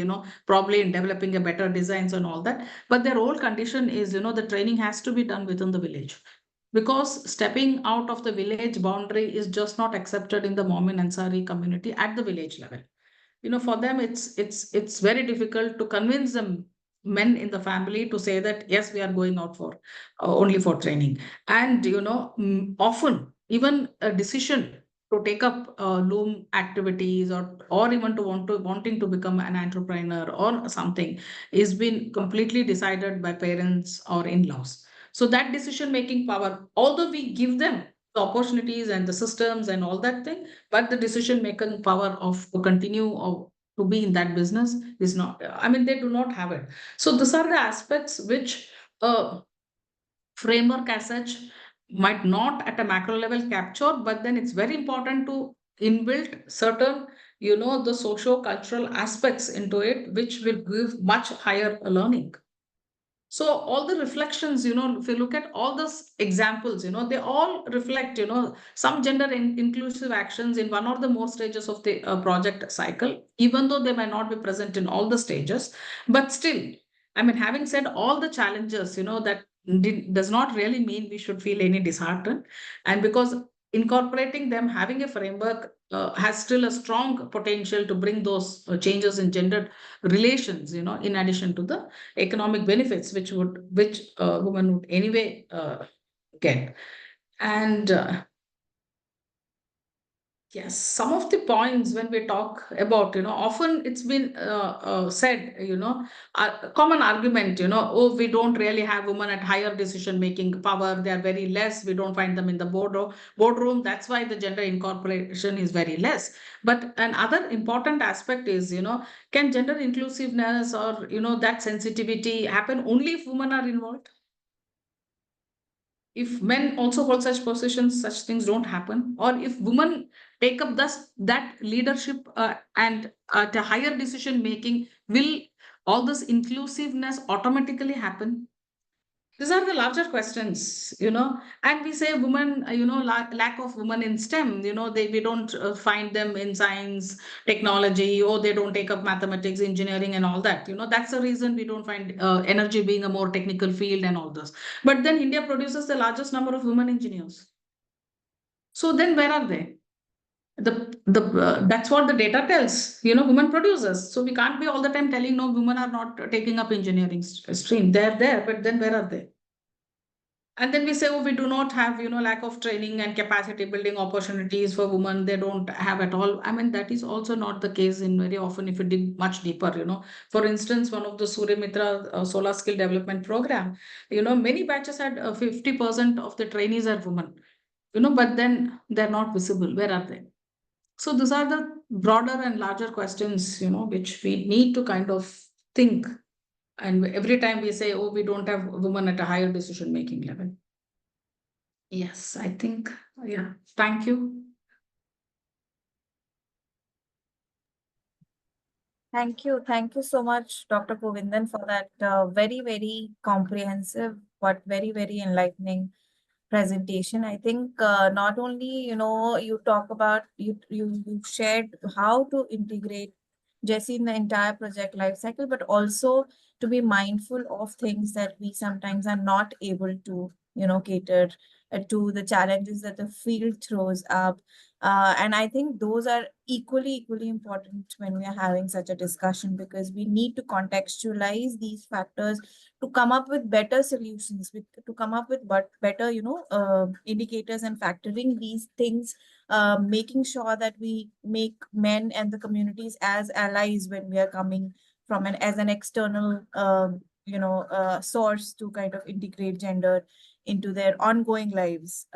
probably in developing a better designs and all that. But their whole condition is, the training has to be done within the village. because stepping out of the village boundary is just not accepted in the Momin Ansari community at the village level. For them, it's very difficult to convince them, men in the family, to say that yes, we are going out for only for training. And often even a decision to take up loom activities, or even wanting to become an entrepreneur or something, is been completely decided by parents or in-laws. So that decision making power, although we give them the opportunities and the systems and all that thing, but the decision making power of to continue or to be in that business is not, I mean, they do not have it. So these are the aspects which framework as such might not at a macro level capture, but then it's very important to inbuilt certain, the socio-cultural aspects into it, which will give much higher learning. So all the reflections, if you look at all those examples, they all reflect, some gender inclusive actions in one or the more stages of the project cycle, even though they may not be present in all the stages. But still, I mean, having said all the challenges, that does not really mean we should feel any disheartened. And because incorporating them, having a framework has still a strong potential to bring those changes in gender relations, in addition to the economic benefits which women would anyway get. And yes, some of the points when we talk about, often it's been said, common argument, oh, we don't really have women at higher decision making power. They are very less. We don't find them in the boardroom. That's why the gender incorporation is very less. But another important aspect is, can gender inclusiveness or, that sensitivity happen only if women are involved? If men also hold such positions, such things don't happen. Or if women take up that leadership and at a higher decision making, will all this inclusiveness automatically happen? These are the larger questions, and we say women, lack of women in STEM, we don't find them in science, technology, or they don't take up mathematics, engineering, and all that. That's the reason we don't find energy being a more technical field and all this. But then India produces the largest number of women engineers. So then where are they? That's what the data tells, women producers. So we can't be all the time telling no, women are not taking up engineering stream. They're there, but then where are they? And then we say, oh, we do not have, lack of training and capacity building opportunities for women. They don't have at all. I mean, that is also not the case in very often if you dig much deeper, For instance, one of the Surya Mitra solar skill development program, many batches had 50% of the trainees are women, but then they're not visible. Where are they? So these are the broader and larger questions, which we need to kind of think. And every time we say, oh, we don't have women at a higher decision making level. Yes, I think, yeah. Thank you. Thank you. Thank you so much, Dr. Govindan, for that very, very comprehensive but very, very enlightening presentation. I think not only, you talk about, you shared how to integrate GESI in the entire project life cycle, but also to be mindful of things that we sometimes are not able to, cater to the challenges that the field throws up. And I think those are equally important when we are having such a discussion, because we need to contextualize these factors to come up with better solutions, to come up with better, indicators, and factoring these things, making sure that we make men and the communities as allies when we are coming from as an external, source to kind of integrate gender into their ongoing lives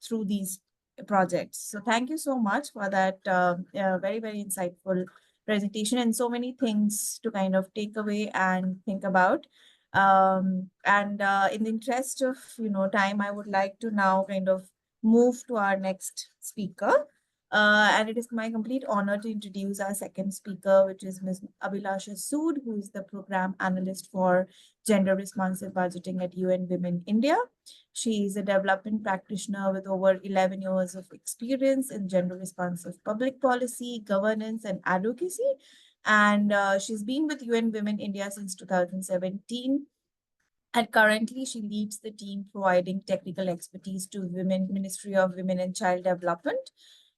through these projects. So thank you so much for that very, very insightful presentation, and so many things to kind of take away and think about. And in the interest of time, I would like to now kind of move to our next speaker. And it is my complete honor to introduce our second speaker, which is Ms. Abhilasha Sood, who is the Program Analyst for Gender Responsive Budgeting at UN Women India. She is a development practitioner with over 11 years of experience in gender responsive public policy, governance, and advocacy. And she's been with UN Women India since 2017. And currently, she leads the team providing technical expertise to Ministry of Women and Child Development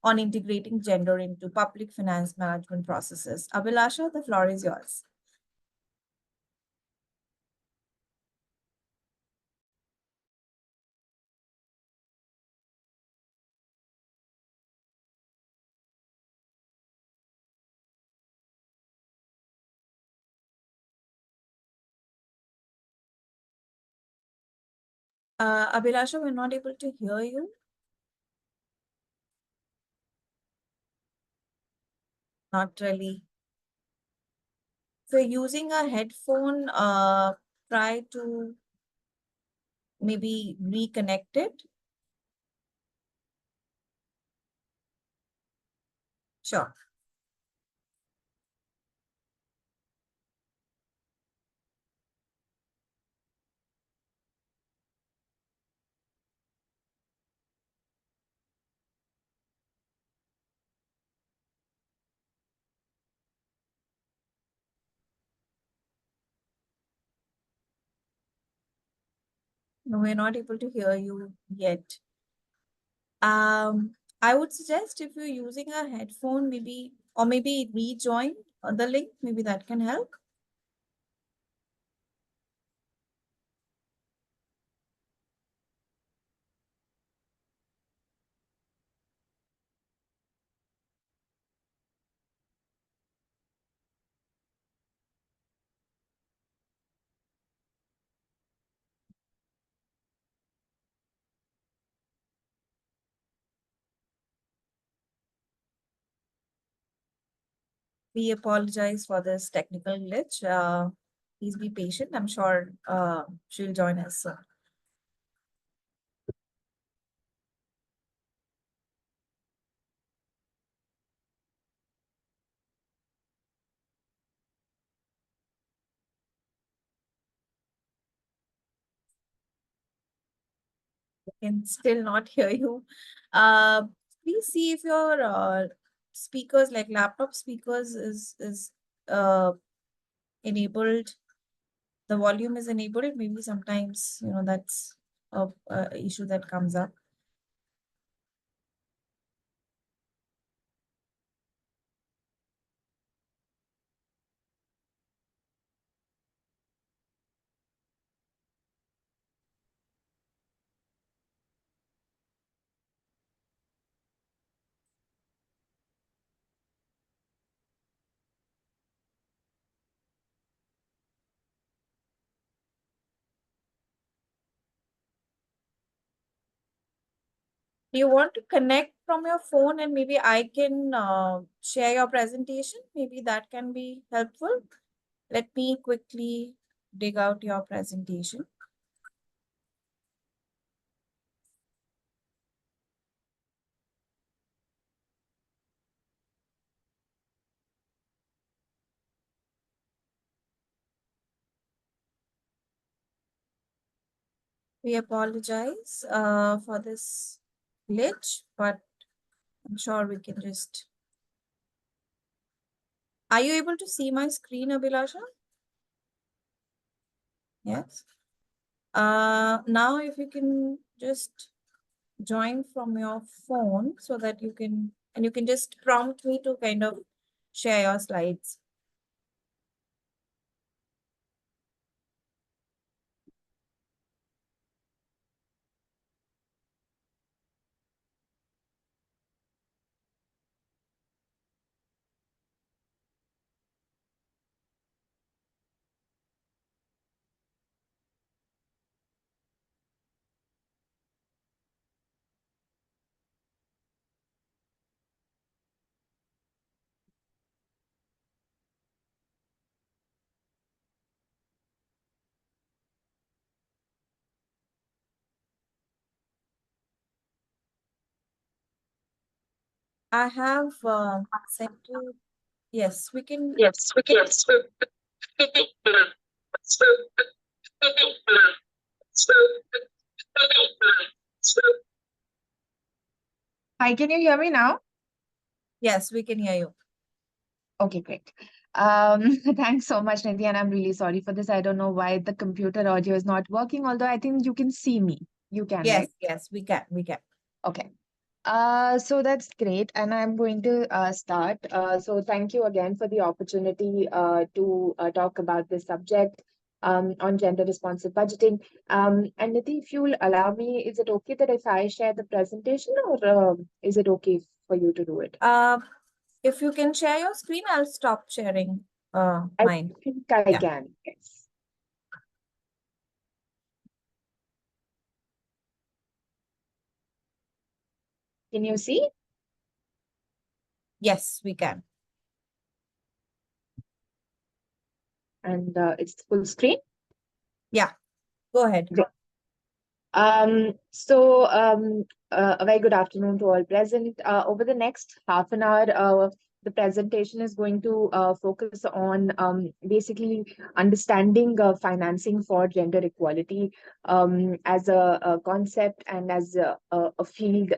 on integrating gender into public finance management processes. Abhilasha, the floor is yours. Abhilasha, we're not able to hear you. Not really. If you're using a headphone, try to maybe reconnect it. Sure. No, we're not able to hear you yet. I would suggest if you're using a headphone, maybe, or maybe rejoin the link, maybe that can help. We apologize for this technical glitch. Please be patient. I'm sure she'll join us soon. Can still not hear you. Please see if your speakers, like laptop speakers, is enabled. The volume is enabled. Maybe sometimes that's a issue that comes up. Do you want to connect from your phone and maybe I can share your presentation? Maybe that can be helpful. Let me quickly dig out your presentation. We apologize for this glitch, but I'm sure we can just... Are you able to see my screen, Abhilasha? Yes. Now if you can just join from your phone so that you can just prompt me to kind of share your slides. I have sent you... Yes, we can... Yes, we can. Hi, can you hear me now? Yes, we can hear you. Okay, great. Thanks so much, Nidhi, and I'm really sorry for this. I don't know why the computer audio is not working, although I think you can see me. You can, Yes, right? yes, we can, we can. Okay. So that's great, and I'm going to start. So thank you again for the opportunity to talk about this subject on gender responsive budgeting. And Nidhi, if you'll allow me, is it okay that if I share the presentation, or is it okay for you to do it? If you can share your screen, I'll stop sharing I mine. think I Yeah. can. Yes. Can you see? Yes, we can. And it's full screen. Yeah, go ahead. Great. A very good afternoon to all present. Over the next half an hour, the presentation is going to focus on basically understanding financing for gender equality as a concept and as a field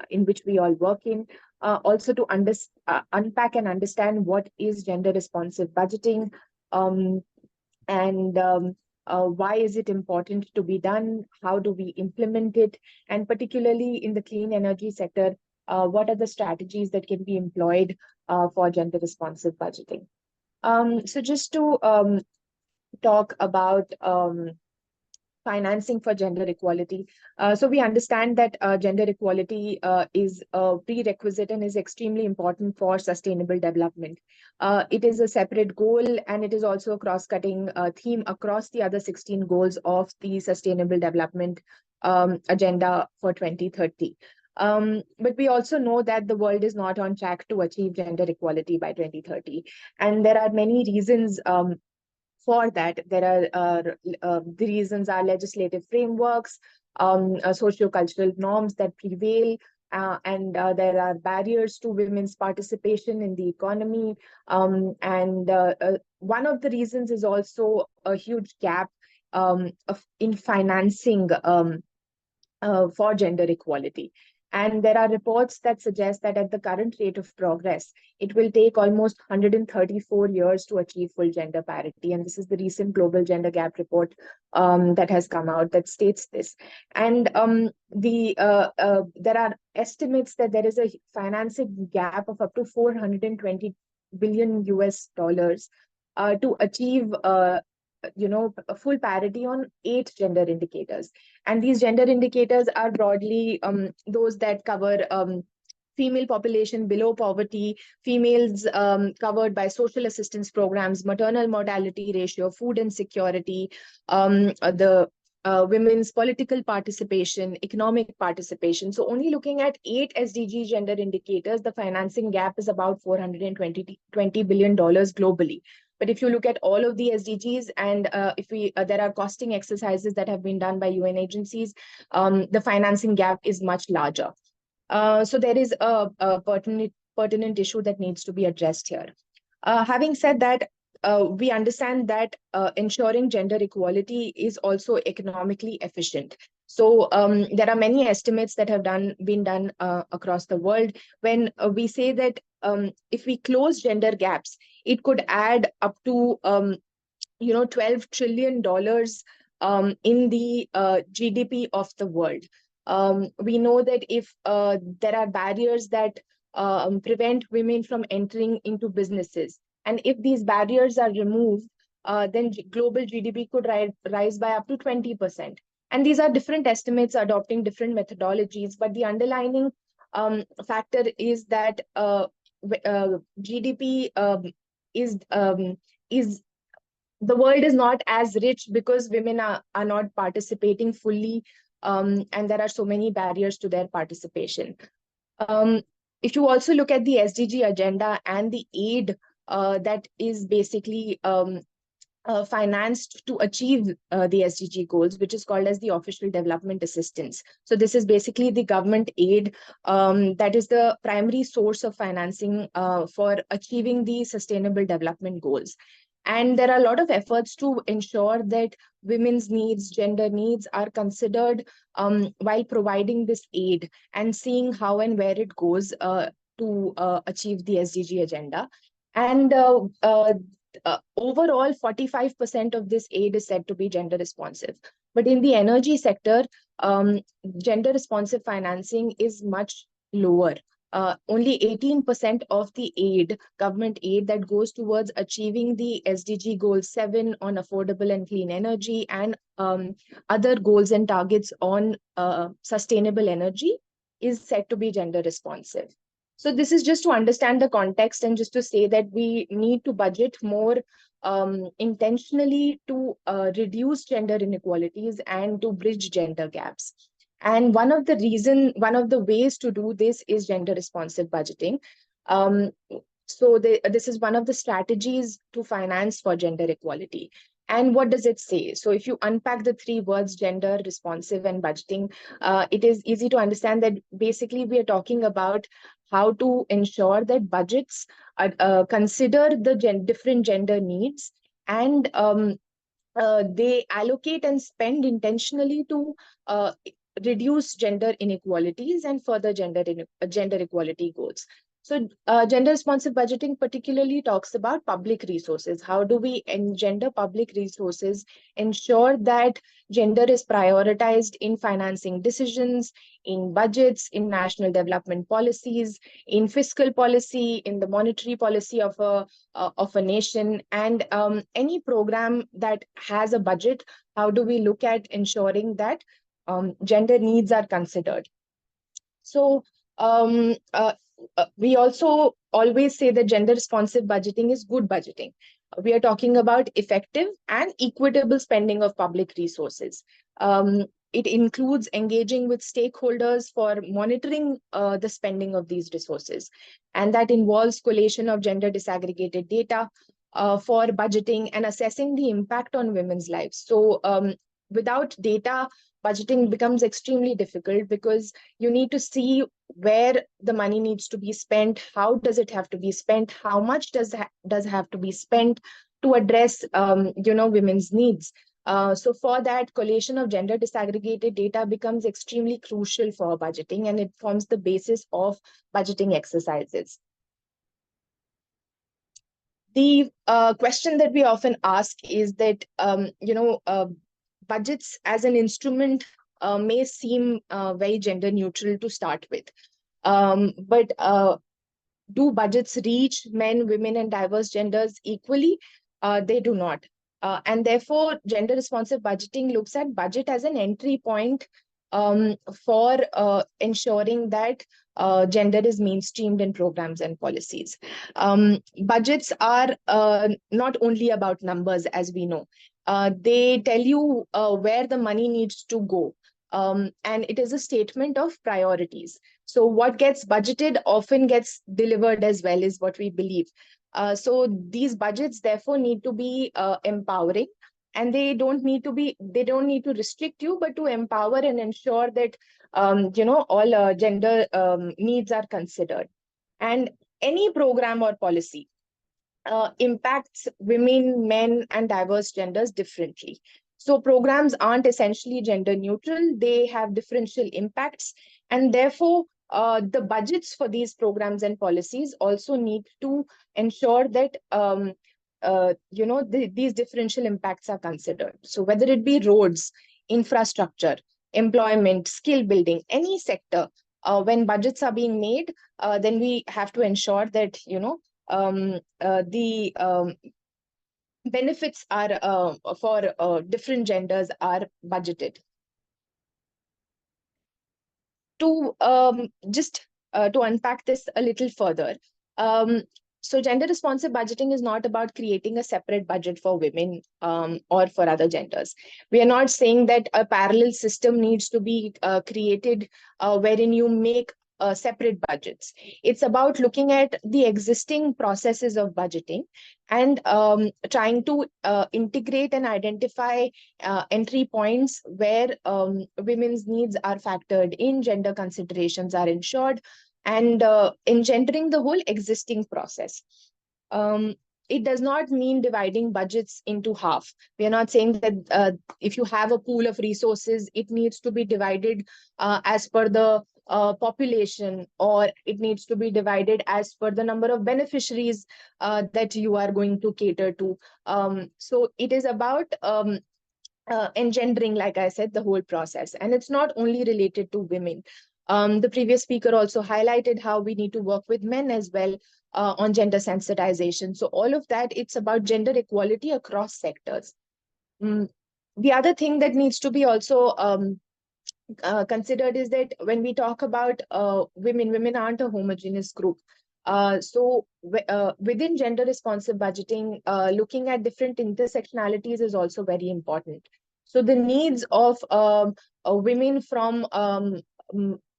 in which we all work in. Also to unpack and understand what is gender responsive budgeting, um, and why is it important to be done? How do we implement it? And particularly in the clean energy sector, what are the strategies that can be employed for gender responsive budgeting? So just to talk about financing for gender equality. So we understand that gender equality is a prerequisite and is extremely important for sustainable development. It is a separate goal, and it is also a cross-cutting theme across the other 16 goals of the Sustainable Development Agenda for 2030. But we also know that the world is not on track to achieve gender equality by 2030. And there are many reasons for that. There are the reasons are legislative frameworks, socio-cultural norms that prevail, and there are barriers to women's participation in the economy. One of the reasons is also a huge gap in financing for gender equality. And there are reports that suggest that at the current rate of progress, it will take almost 134 years to achieve full gender parity. And this is the recent Global Gender Gap report that has come out that states this. And there are estimates that there is a financing gap of up to 420 billion US dollars to achieve a full parity on 8 gender indicators. And these gender indicators are broadly those that cover female population below poverty, females covered by social assistance programs, maternal mortality ratio, food insecurity, the women's political participation, economic participation. So only looking at 8 SDG gender indicators, the financing gap is about $420 billion globally. But if you look at all of the SDGs, and there are costing exercises that have been done by UN agencies, the financing gap is much larger. So there is a pertinent issue that needs to be addressed here. Having said that, we understand that ensuring gender equality is also economically efficient. So there are many estimates that have been done across the world when we say that if we close gender gaps, it could add up to $12 trillion in the GDP of the world. We know that if there are barriers that prevent women from entering into businesses, and if these barriers are removed, then global GDP could rise by up to 20%. And these are different estimates adopting different methodologies, but the underlying factor is that GDP is the world is not as rich because women are not participating fully, and there are so many barriers to their participation. If you also look at the SDG agenda and the aid that is basically financed to achieve the SDG goals, which is called as the official development assistance. So this is basically the government aid that is the primary source of financing for achieving the sustainable development goals. And there are a lot of efforts to ensure that women's needs, gender needs are considered while providing this aid and seeing how and where it goes to achieve the SDG agenda. And overall, 45% of this aid is said to be gender responsive. But in the energy sector, gender responsive financing is much lower. Only 18% of the aid, government aid, that goes towards achieving the SDG Goal 7 on affordable and clean energy and other goals and targets on sustainable energy is said to be gender responsive. So this is just to understand the context and just to say that we need to budget more intentionally to reduce gender inequalities and to bridge gender gaps. And one of the ways to do this is gender responsive budgeting. Um, this is one of the strategies to finance for gender equality. And what does it say? So if you unpack the three words, gender responsive and budgeting, it is easy to understand that basically we are talking about how to ensure that budgets consider the different gender needs, and they allocate and spend intentionally to reduce gender inequalities and further gender equality goals. So gender responsive budgeting particularly talks about public resources. How do we engender public resources, ensure that gender is prioritized in financing decisions, in budgets, in national development policies, in fiscal policy, in the monetary policy of a nation, and any program that has a budget, how do we look at ensuring that gender needs are considered? So we also always say that gender responsive budgeting is good budgeting. We are talking about effective and equitable spending of public resources. It includes engaging with stakeholders for monitoring the spending of these resources. And that involves collation of gender disaggregated data for budgeting and assessing the impact on women's lives. So without data, budgeting becomes extremely difficult because you need to see where the money needs to be spent, how does it have to be spent, how much does have to be spent to address women's needs. So for that, collation of gender disaggregated data becomes extremely crucial for budgeting, and it forms the basis of budgeting exercises. The question that we often ask is that, budgets as an instrument may seem very gender neutral to start with. But do budgets reach men, women, and diverse genders equally? They do not. And therefore, gender responsive budgeting looks at budget as an entry point for ensuring that gender is mainstreamed in programs and policies. Budgets are not only about numbers, as we know. They tell you where the money needs to go. And it is a statement of priorities. So what gets budgeted often gets delivered as well, is what we believe. So these budgets therefore need to be empowering, and they don't need to restrict you, but to empower and ensure that all gender needs are considered. And any program or policy impacts women, men, and diverse genders differently. So programs aren't essentially gender neutral, they have differential impacts, and therefore the budgets for these programs and policies also need to ensure that these differential impacts are considered. So whether it be roads, infrastructure, employment, skill building, any sector, when budgets are being made, then we have to ensure that the benefits are for different genders are budgeted. To to unpack this a little further, so gender responsive budgeting is not about creating a separate budget for women or for other genders. We are not saying that a parallel system needs to be created wherein you make separate budgets. It's about looking at the existing processes of budgeting and trying to integrate and identify entry points where women's needs are factored in, gender considerations are ensured, and engendering the whole existing process. It does not mean dividing budgets into half. We are not saying that if you have a pool of resources, it needs to be divided as per the population, or it needs to be divided as per the number of beneficiaries that you are going to cater to. So it is about engendering, like I said, the whole process. And it's not only related to women. The previous speaker also highlighted how we need to work with men as well on gender sensitization. So all of that, it's about gender equality across sectors. Mm. The other thing that needs to be also considered is that when we talk about women aren't a homogeneous group. Within gender responsive budgeting, looking at different intersectionalities is also very important. So the needs of women from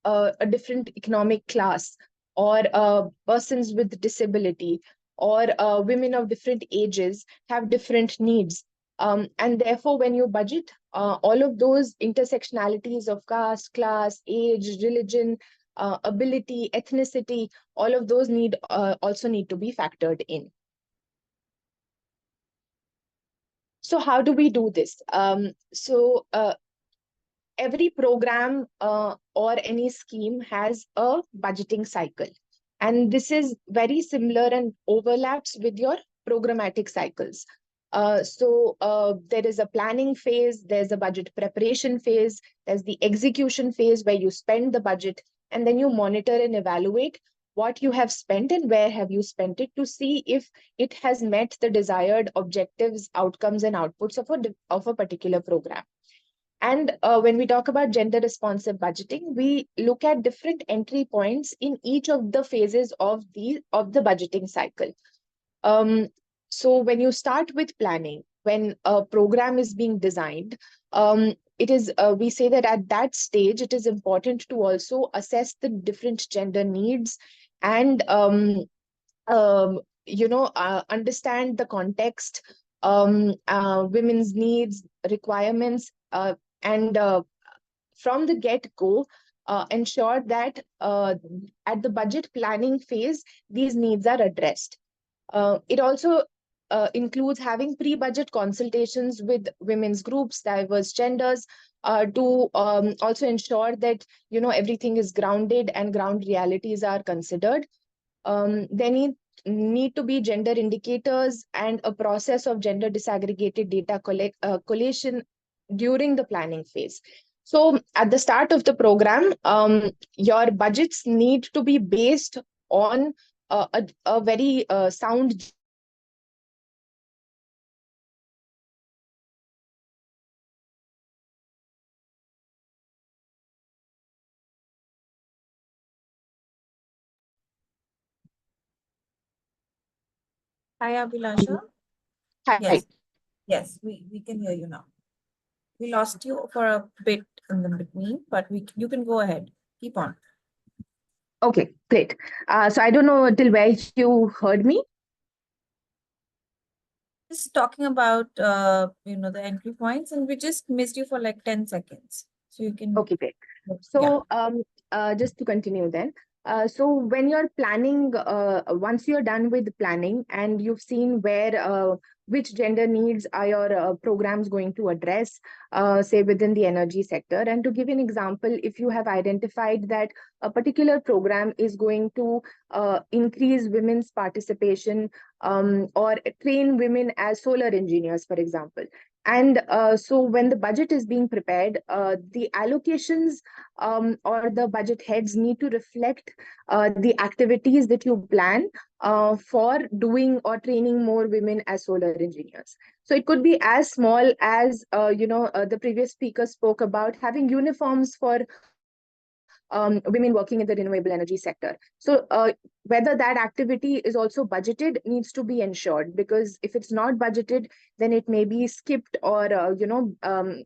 a different economic class, or persons with disability, or women of different ages have different needs. And therefore, when you budget, all of those intersectionalities of caste, class, age, religion, ability, ethnicity, all of those also need to be factored in. So how do we do this? Every program or any scheme has a budgeting cycle. And this is very similar and overlaps with your programmatic cycles. There is a planning phase, there's a budget preparation phase, there's the execution phase where you spend the budget, and then you monitor and evaluate what you have spent and where have you spent it, to see if it has met the desired objectives, outcomes, and outputs of a particular program. And when we talk about gender responsive budgeting, we look at different entry points in each of the phases of the budgeting cycle. So when you start with planning, when a program is being designed, we say that at that stage, it is important to also assess the different gender needs and understand the context, women's needs, requirements, and from the get-go, ensure that at the budget planning phase, these needs are addressed. It also includes having pre-budget consultations with women's groups, diverse genders, to also ensure that everything is grounded and ground realities are considered. There need to be gender indicators and a process of gender disaggregated data collation during the planning phase. So at the start of the program, your budgets need to be based on a very sound. Hi, Abhilasha. Hi. Yes, yes, we can hear you now. We lost you for a bit in the between, but you can go ahead. Keep on. Okay, great. So I don't know till where you heard me. Just talking about the entry points, and we just missed you for like 10 seconds. So you can. Okay, great. Yeah. So just to continue then. So when you're planning, once you're done with planning and you've seen where which gender needs are your programs going to address, say within the energy sector. And to give an example, if you have identified that a particular program is going to increase women's participation, or train women as solar engineers, for example. And so when the budget is being prepared, the allocations or the budget heads need to reflect the activities that you plan for doing or training more women as solar engineers. So it could be as small as, the previous speaker spoke about having uniforms for women working in the renewable energy sector. So whether that activity is also budgeted needs to be ensured, because if it's not budgeted, then it may be skipped, or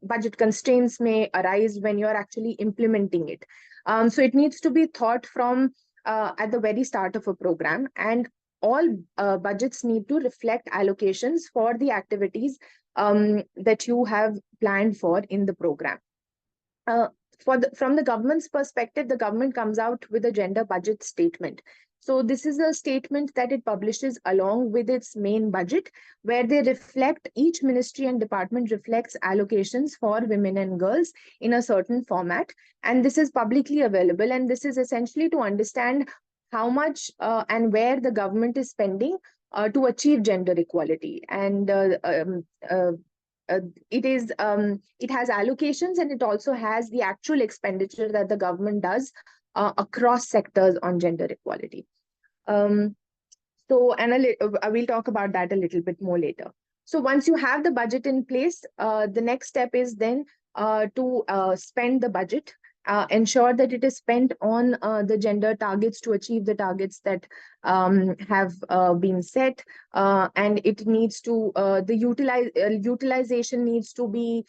budget constraints may arise when you're actually implementing it. So it needs to be thought from at the very start of a program, and all budgets need to reflect allocations for the activities that you have planned for in the program. From the government's perspective, the government comes out with a gender budget statement. So this is a statement that it publishes along with its main budget, where they reflect, each ministry and department reflects allocations for women and girls in a certain format. And this is publicly available. And this is essentially to understand how much and where the government is spending to achieve gender equality. And uh, it has allocations, and it also has the actual expenditure that the government does across sectors on gender equality. I will talk about that a little bit more later. So once you have the budget in place, the next step is then to spend the budget, ensure that it is spent on the gender targets to achieve the targets that have been set, and it needs to utilization needs to be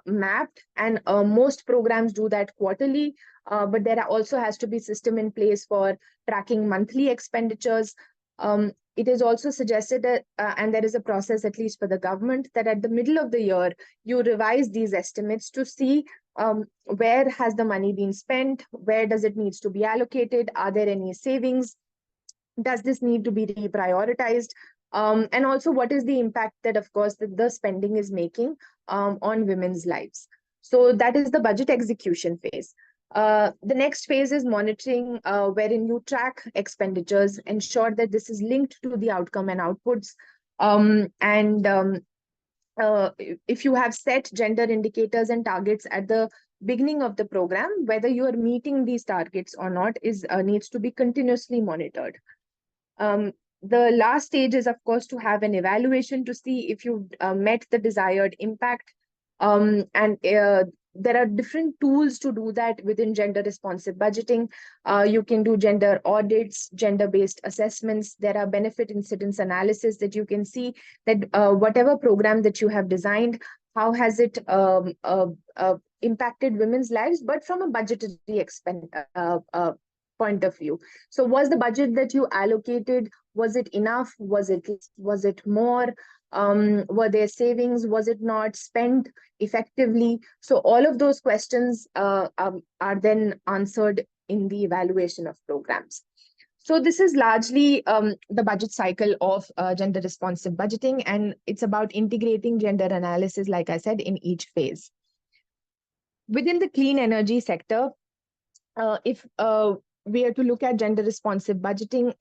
mapped, and most programs do that quarterly. But there also has to be system in place for tracking monthly expenditures. It is also suggested that, and there is a process, at least for the government, that at the middle of the year, you revise these estimates to see where has the money been spent, where does it needs to be allocated, are there any savings, does this need to be reprioritized, and also what is the impact that, of course, the spending is making on women's lives. So that is the budget execution phase. The next phase is monitoring, wherein you track expenditures, ensure that this is linked to the outcome and outputs. If you have set gender indicators and targets at the beginning of the program, whether you are meeting these targets or not is needs to be continuously monitored. The last stage is, of course, to have an evaluation to see if you met the desired impact. There are different tools to do that within gender responsive budgeting. You can do gender audits, gender-based assessments. There are benefit incidence analysis that you can see that whatever program that you have designed, how has it impacted women's lives, but from a budgetary point of view. So was the budget that you allocated, was it enough? Was it more? Were there savings? Was it not spent effectively? So all of those questions are then answered in the evaluation of programs. So this is largely the budget cycle of gender responsive budgeting, and it's about integrating gender analysis, like I said, in each phase. Within the clean energy sector, if we are to look at gender responsive budgeting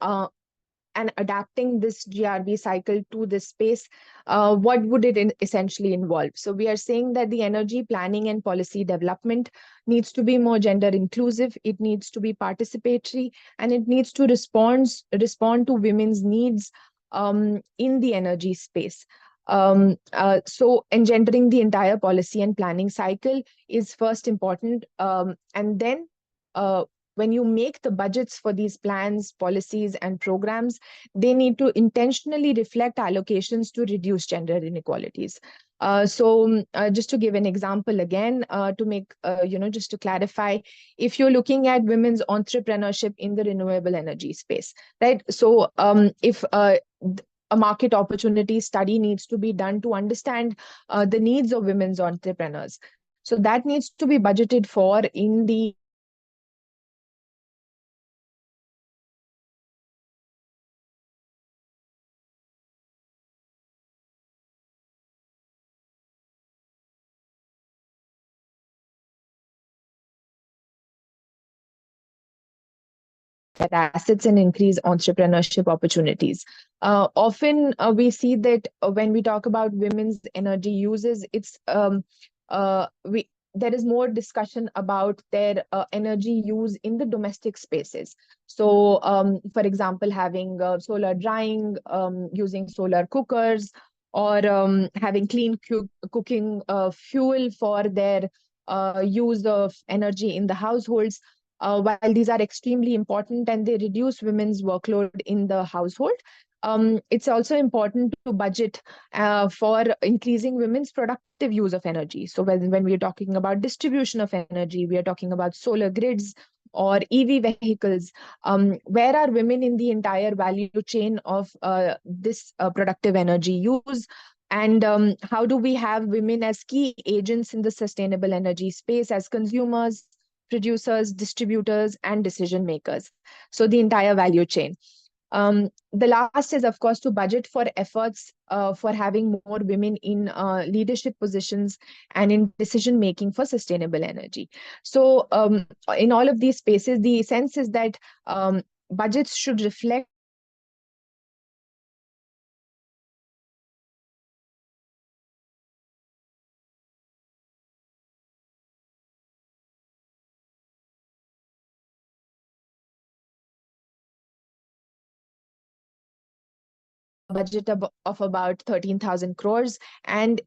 and adapting this GRB cycle to this space, what would it essentially involve? So we are saying that the energy planning and policy development needs to be more gender inclusive, it needs to be participatory, and it needs to respond to women's needs in the energy space. So engendering the entire policy and planning cycle is first important, and then when you make the budgets for these plans, policies, and programs, they need to intentionally reflect allocations to reduce gender inequalities. Just to give an example again, to make, just to clarify, if you're looking at women's entrepreneurship in the renewable energy space, right? So if a market opportunity study needs to be done to understand the needs of women's entrepreneurs. So that needs to be budgeted for in the assets and increase entrepreneurship opportunities. Often we see that when we talk about women's energy uses, there is more discussion about their energy use in the domestic spaces. So, for example, having solar drying, using solar cookers, or having clean cooking fuel for their use of energy in the households. While these are extremely important and they reduce women's workload in the household, it's also important to budget for increasing women's productive use of energy. So when we are talking about distribution of energy, we are talking about solar grids or EV vehicles. Where are women in the entire value chain of this productive energy use? And how do we have women as key agents in the sustainable energy space, as consumers, producers, distributors, and decision makers. So the entire value chain. The last is, of course, to budget for efforts for having more women in leadership positions and in decision making for sustainable energy. So, in all of these spaces, the sense is that budgets should reflect budget of about 13,000 crores. And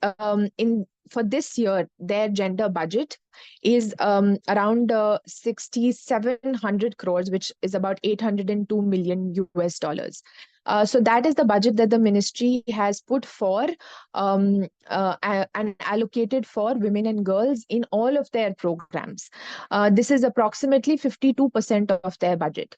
in for this year, their gender budget is around 6,700 crores, which is about 802 million US dollars. So that is the budget that the ministry has put for and allocated for women and girls in all of their programs. This is approximately 52% of their budget.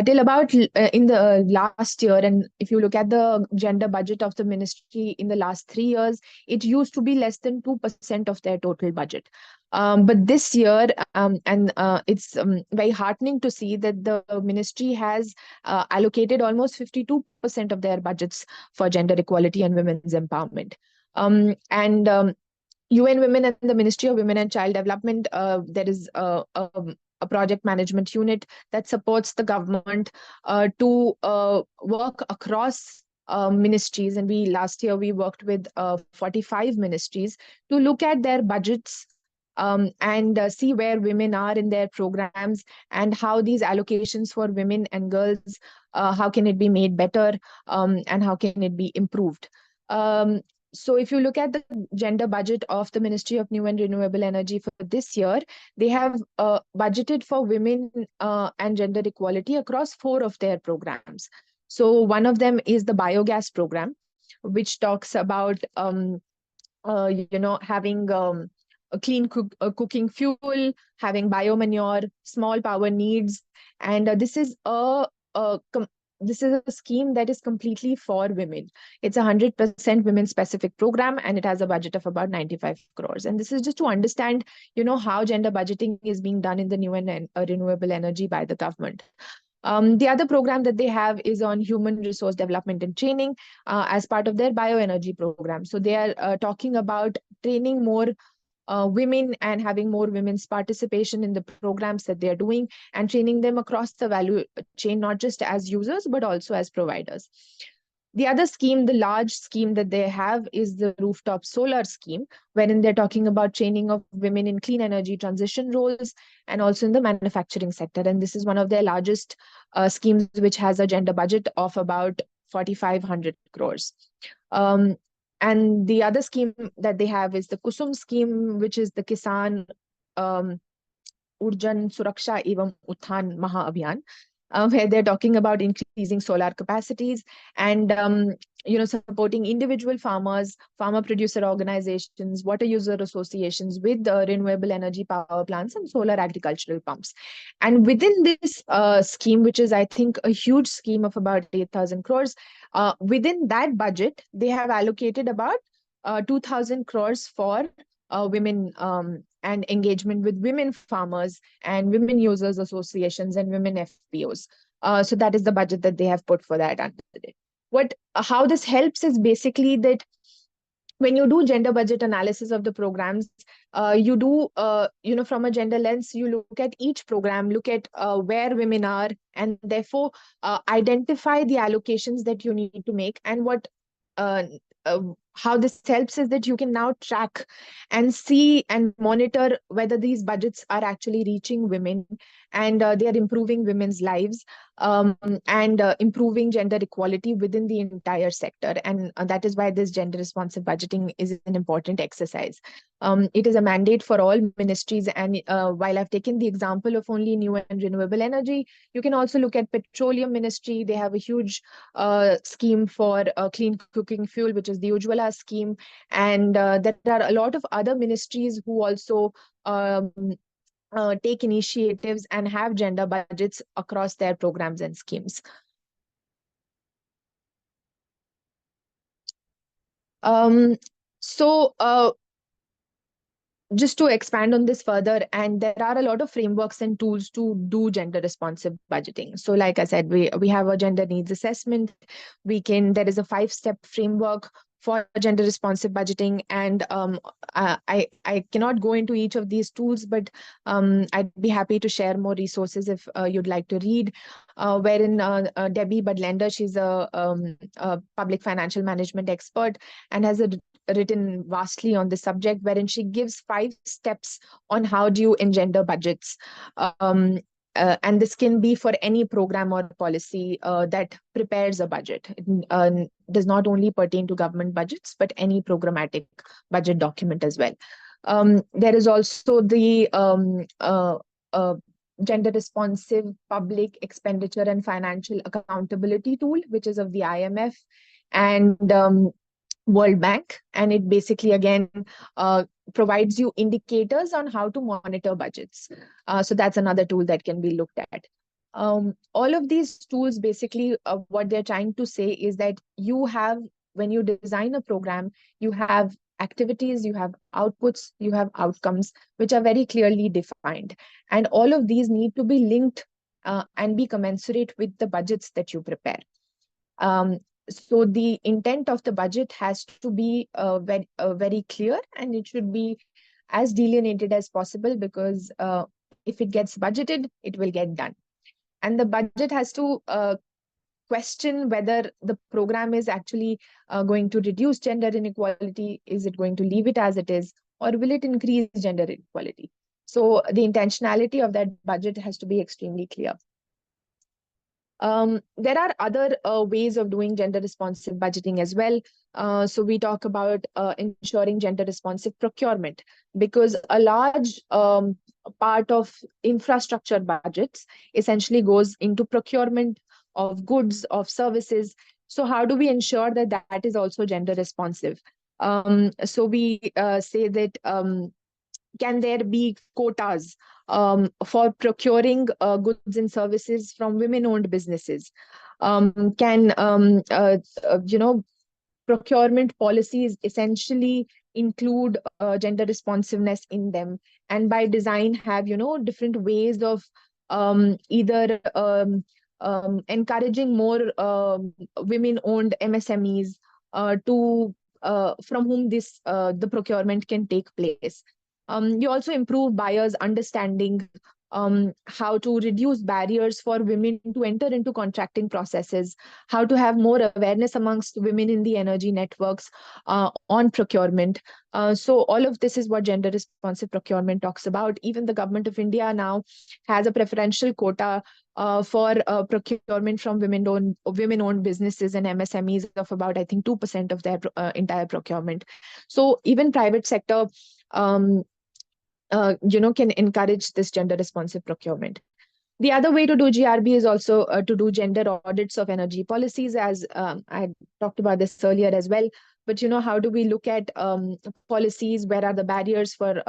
Till about in the last year, and if you look at the gender budget of the ministry in the last 3 years, it used to be less than 2% of their total budget. But this year, and it's very heartening to see that the ministry has allocated almost 52% of their budgets for gender equality and women's empowerment. And UN Women and the Ministry of Women and Child Development, there is a project management unit that supports the government to work across ministries. And last year we worked with 45 ministries to look at their budgets and see where women are in their programs and how these allocations for women and girls, how can it be made better, and how can it be improved. So if you look at the gender budget of the Ministry of New and Renewable Energy for this year, they have budgeted for women and gender equality across 4 of their programs. So one of them is the biogas program, which talks about having a clean cooking fuel, having biomanure, small power needs, and this is a scheme that is completely for women. It's a 100% women-specific program, and it has a budget of about 95 crores. And this is just to understand, how gender budgeting is being done in the new and renewable energy by the government. The other program that they have is on human resource development and training as part of their bioenergy program. So they are talking about training more women and having more women's participation in the programs that they're doing and training them across the value chain, not just as users, but also as providers. The other scheme, the large scheme that they have, is the rooftop solar scheme, wherein they're talking about training of women in clean energy transition roles and also in the manufacturing sector. And this is one of their largest schemes, which has a gender budget of about 4,500 crores. And the other scheme that they have is the Kusum scheme, which is the Kisan Urjan Suraksha Evam Uthan Maha Abhiyan, where they're talking about increasing solar capacities and supporting individual farmers, farmer producer organizations, water user associations with renewable energy power plants and solar agricultural pumps. And within this scheme, which is, I think, a huge scheme of about 8,000 crores, within that budget, they have allocated about 2,000 crores for women and engagement with women farmers and women users associations and women FPOs. So that is the budget that they have put for that under it. How this helps is basically that when you do gender budget analysis of the programs, you do, from a gender lens, you look at each program, look at where women are, and therefore identify the allocations that you need to make. And how this helps is that you can now track and see and monitor whether these budgets are actually reaching women and they are improving women's lives and improving gender equality within the entire sector. And that is why this gender responsive budgeting is an important exercise. It is a mandate for all ministries. And while I've taken the example of only new and renewable energy, you can also look at petroleum ministry. They have a huge scheme for clean cooking fuel, which is the Ujjwala scheme. And there are a lot of other ministries who also take initiatives and have gender budgets across their programs and schemes. So just to expand on this further, and there are a lot of frameworks and tools to do gender responsive budgeting. So like I said, we have a gender needs assessment. There is a 5-step framework for gender responsive budgeting, and I cannot go into each of these tools, but I'd be happy to share more resources if you'd like to read, wherein Debbie Budlender, she's a public financial management expert and has written vastly on the subject, wherein she gives 5 steps on how do you engender budgets. And this can be for any program or policy that prepares a budget. It does not only pertain to government budgets, but any programmatic budget document as well. There is also the gender responsive public expenditure and financial accountability tool, which is of the IMF and World Bank, and it basically again provides you indicators on how to monitor budgets. So that's another tool that can be looked at. All of these tools basically what they're trying to say is that you have, when you design a program, you have activities, you have outputs, you have outcomes, which are very clearly defined. And all of these need to be linked and be commensurate with the budgets that you prepare. So the intent of the budget has to be very clear, and it should be as delineated as possible, because if it gets budgeted, it will get done. And the budget has to question whether the program is actually going to reduce gender inequality. Is it going to leave it as it is, or will it increase gender inequality? So the intentionality of that budget has to be extremely clear. There are other ways of doing gender responsive budgeting as well. So we talk about ensuring gender responsive procurement, because a large part of infrastructure budgets essentially goes into procurement of goods, of services. So how do we ensure that that is also gender responsive? So we say that can there be quotas for procuring goods and services from women-owned businesses? Procurement policies essentially include gender responsiveness in them, and by design have different ways of either encouraging more women-owned MSMEs to from whom the procurement can take place. You also improve buyers' understanding, how to reduce barriers for women to enter into contracting processes, how to have more awareness amongst women in the energy networks on procurement. So all of this is what gender responsive procurement talks about. Even the government of India now has a preferential quota for procurement from women-owned businesses and MSMEs of about, I think, 2% of their entire procurement. So even private sector can encourage this gender responsive procurement. The other way to do GRB is also to do gender audits of energy policies, as I talked about this earlier as well. But how do we look at policies? Where are the barriers for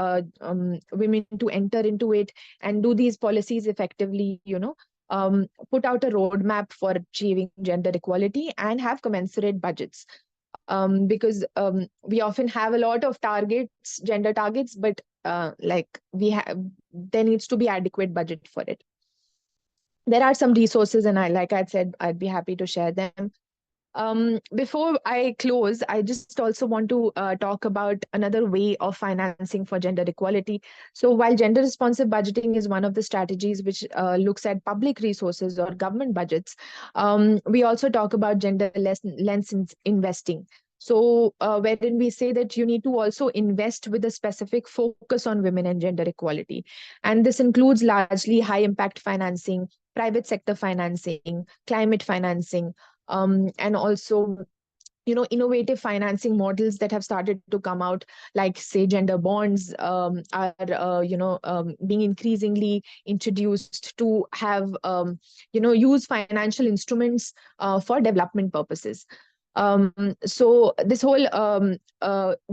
women to enter into it? And do these policies effectively, put out a roadmap for achieving gender equality and have commensurate budgets? Because we often have a lot of targets, gender targets, but there needs to be adequate budget for it. There are some resources, and like I said, I'd be happy to share them. Before I close, I just also want to talk about another way of financing for gender equality. So while gender responsive budgeting is one of the strategies which looks at public resources or government budgets, we also talk about gender-less investing. So wherein we say that you need to also invest with a specific focus on women and gender equality. And this includes largely high impact financing, private sector financing, climate financing, and also innovative financing models that have started to come out, like say gender bonds are being increasingly introduced to have use financial instruments for development purposes. So this whole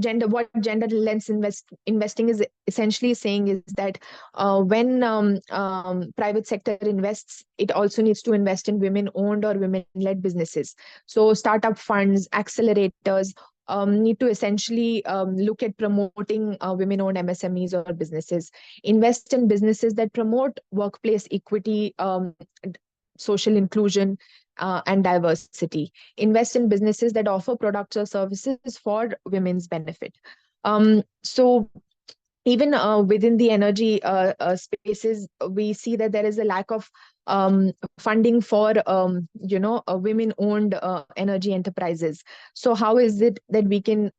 gender lens investing is essentially saying is that when private sector invests, it also needs to invest in women owned or women led businesses. So startup funds, accelerators, need to essentially look at promoting women-owned MSMEs or businesses, invest in businesses that promote workplace equity, social inclusion, and diversity, invest in businesses that offer products or services for women's benefit. So even within the energy spaces, we see that there is a lack of funding for women-owned energy enterprises. So how is it that we can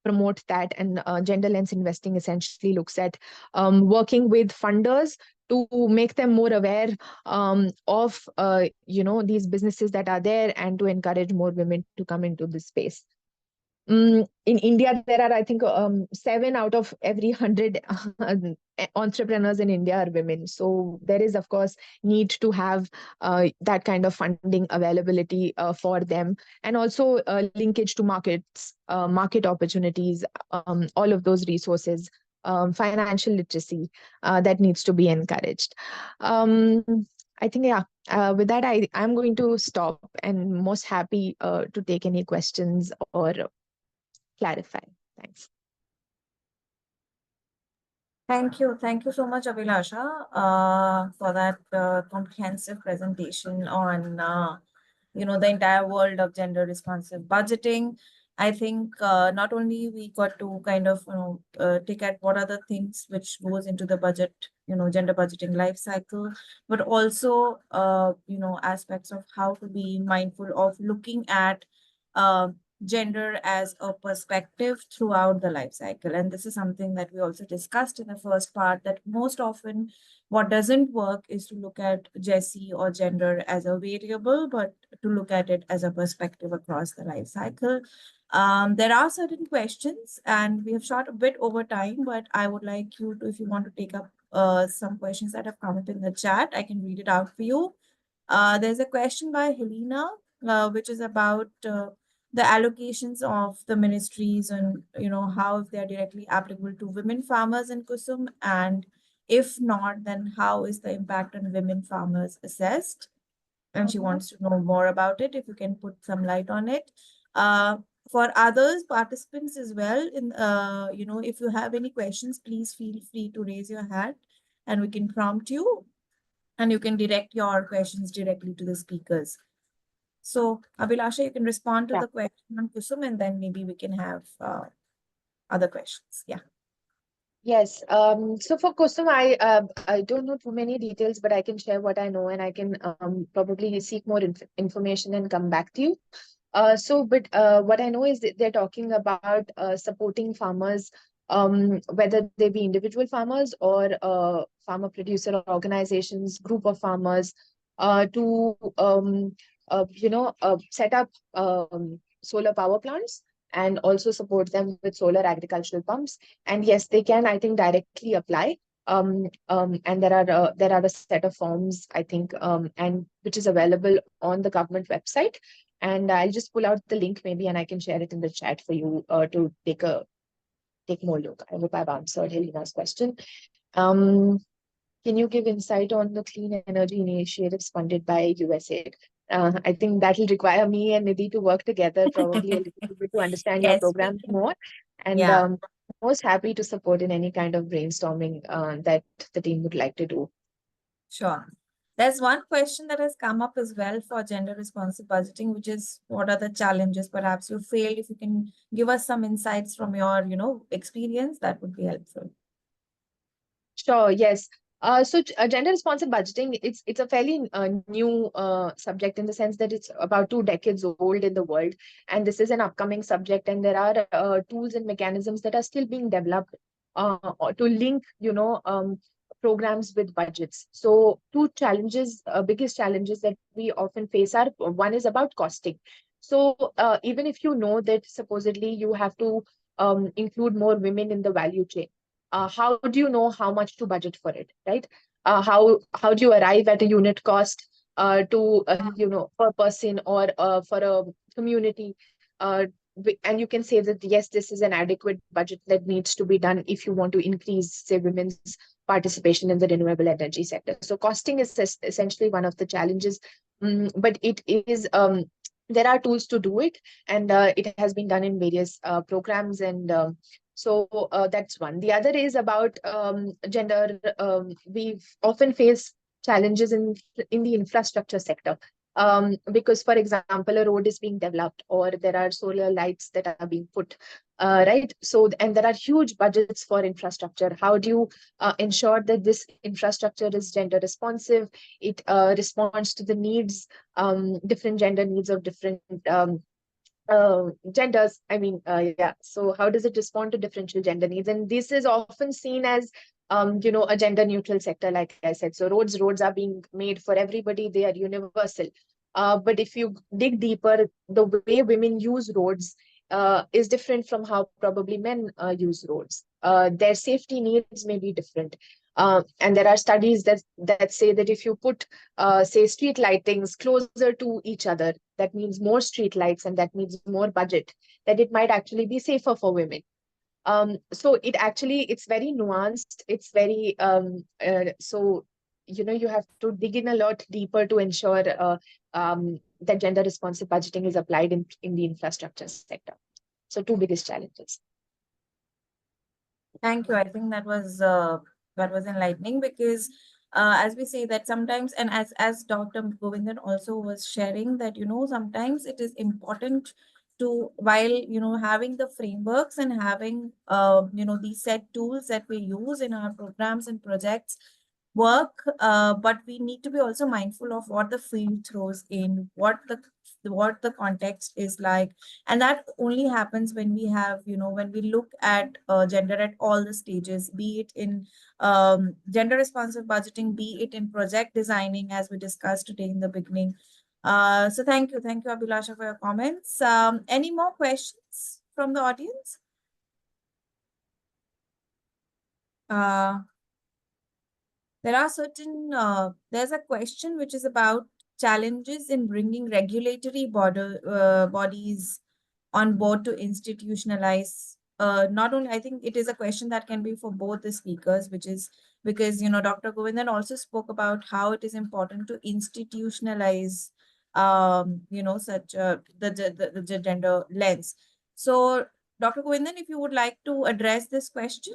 promote that? And gender lens investing essentially looks at working with funders to make them more aware of these businesses that are there, and to encourage more women to come into this space. In India, there are, I think, 7 out of every 100 entrepreneurs in India are women. So there is, of course, need to have that kind of funding availability for them, and also linkage to markets, market opportunities, all of those resources, financial literacy that needs to be encouraged. I think, yeah, with that, I'm going to stop, and most happy to take any questions or clarify. Thanks. Thank you. Thank you so much, Abhilasha, for that comprehensive presentation on, the entire world of gender responsive budgeting. I think not only we got to kind of, take at what are the things which goes into the budget, gender budgeting life cycle, but also, aspects of how to be mindful of looking at gender as a perspective throughout the life cycle. And this is something that we also discussed in the first part, that most often what doesn't work is to look at GESI or gender as a variable, but to look at it as a perspective across the life cycle. There are certain questions, and we have shot a bit over time, but I would like you to, if you want to take up some questions that have come up in the chat, I can read it out for you. There's a question by Helena, which is about the allocations of the ministries, and how, if they are directly applicable to women farmers in Kusum, and if not, then how is the impact on women farmers assessed? And she wants to know more about it, if you can put some light on it. For others participants as well, if you have any questions, please feel free to raise your hand and we can prompt you, and you can direct your questions directly to the speakers. So, Abhilasha, you can respond to the question on Kusum, and then maybe we can have other questions. Yeah. Yes. So for Kusum, I don't know too many details, but I can share what I know, and I can probably seek more information and come back to you. But what I know is that they're talking about supporting farmers, whether they be individual farmers or farmer producer organizations, group of farmers, to set up solar power plants, and also support them with solar agricultural pumps. And yes, they can, I think, directly apply. And there are a set of forms, I think, and which is available on the government website. And I'll just pull out the link maybe, and I can share it in the chat for you to take more look. I hope I've answered Helena's question. Can you give insight on the clean energy initiatives funded by USAID? I think that will require me and Nidhi to work together probably a little bit to understand your program more. And most happy to support in any kind of brainstorming that the team would like to do. Sure. There's one question that has come up as well for gender responsive budgeting, which is, what are the challenges perhaps you failed? If you can give us some insights from your, experience, that would be helpful. Sure, yes. Gender responsive budgeting, it's a fairly new subject, in the sense that it's about 2 decades old in the world, and this is an upcoming subject, and there are tools and mechanisms that are still being developed to link, programs with budgets. So 2 challenges, biggest challenges that we often face are, one is about costing. So even if you know that supposedly you have to include more women in the value chain, how do you know how much to budget for it, right? How do you arrive at a unit cost per person or for a community? And you can say that, yes, this is an adequate budget that needs to be done if you want to increase, say, women's participation in the renewable energy sector. So costing is essentially one of the challenges, but it is there are tools to do it, and it has been done in various programs, and so that's one. The other is about gender. We often face challenges in the infrastructure sector, because, for example, a road is being developed, or there are solar lights that are being put, right? So, and there are huge budgets for infrastructure. How do you ensure that this infrastructure is gender responsive? It responds to the needs, different gender needs of different genders. I mean, yeah. So how does it respond to differential gender needs? And this is often seen as, a gender neutral sector, like I said. So roads are being made for everybody. They are universal. But if you dig deeper, the way women use roads is different from how probably men use roads. Their safety needs may be different. And there are studies that say that if you put, say, street lightings closer to each other, that means more street lights, and that means more budget, that it might actually be safer for women. So it's very nuanced. It's very, so, you have to dig in a lot deeper to ensure that gender responsive budgeting is applied in the infrastructure sector. So two biggest challenges. Thank you. I think that was enlightening, because as we say that sometimes, and as Dr. Govindan also was sharing, that sometimes it is important to, while having the frameworks and having these set tools that we use in our programs and projects work, but we need to be also mindful of what the field throws in, what the context is like. And that only happens when we have, when we look at gender at all the stages, be it in gender responsive budgeting, be it in project designing, as we discussed today in the beginning. So thank you, Abhilasha, for your comments. Any more questions from the audience? There are there's a question which is about challenges in bringing regulatory bodies on board to institutionalize. Not only, I think it is a question that can be for both the speakers, which is because, Dr. Govindan also spoke about how it is important to institutionalize, such the gender lens. So, Dr. Govindan, if you would like to address this question.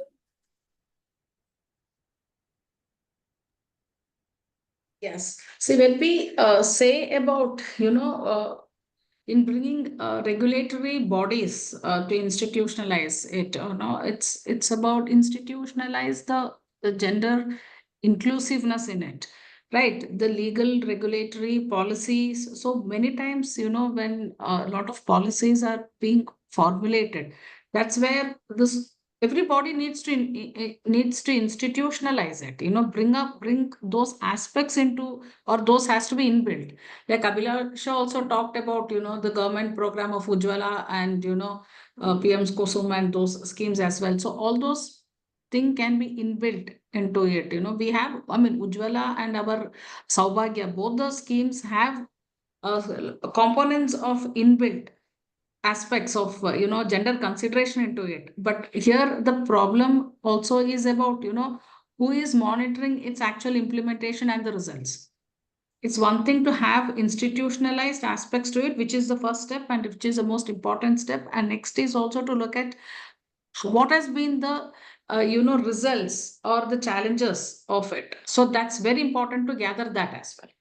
Yes. See, when we say about, in bringing regulatory bodies to institutionalize it, no, it's about institutionalize the gender inclusiveness in it, right? The legal regulatory policies. So many times, when a lot of policies are being formulated, that's where this everybody needs to institutionalize it, bring those aspects into, or those has to be inbuilt. Like Abhilasha also talked about, the government program of Ujjwala and, PM's Kusum and those schemes as well. So all those things can be inbuilt into it. We have, I mean, Ujjwala and our Saubhagya, both the schemes have components of inbuilt aspects of, gender consideration into it. But here the problem also is about, who is monitoring its actual implementation and the results. It's one thing to have institutionalized aspects to it, which is the first step and which is the most important step. And next is also to look at what has been the results or the challenges of it. So that's very important to gather that as well.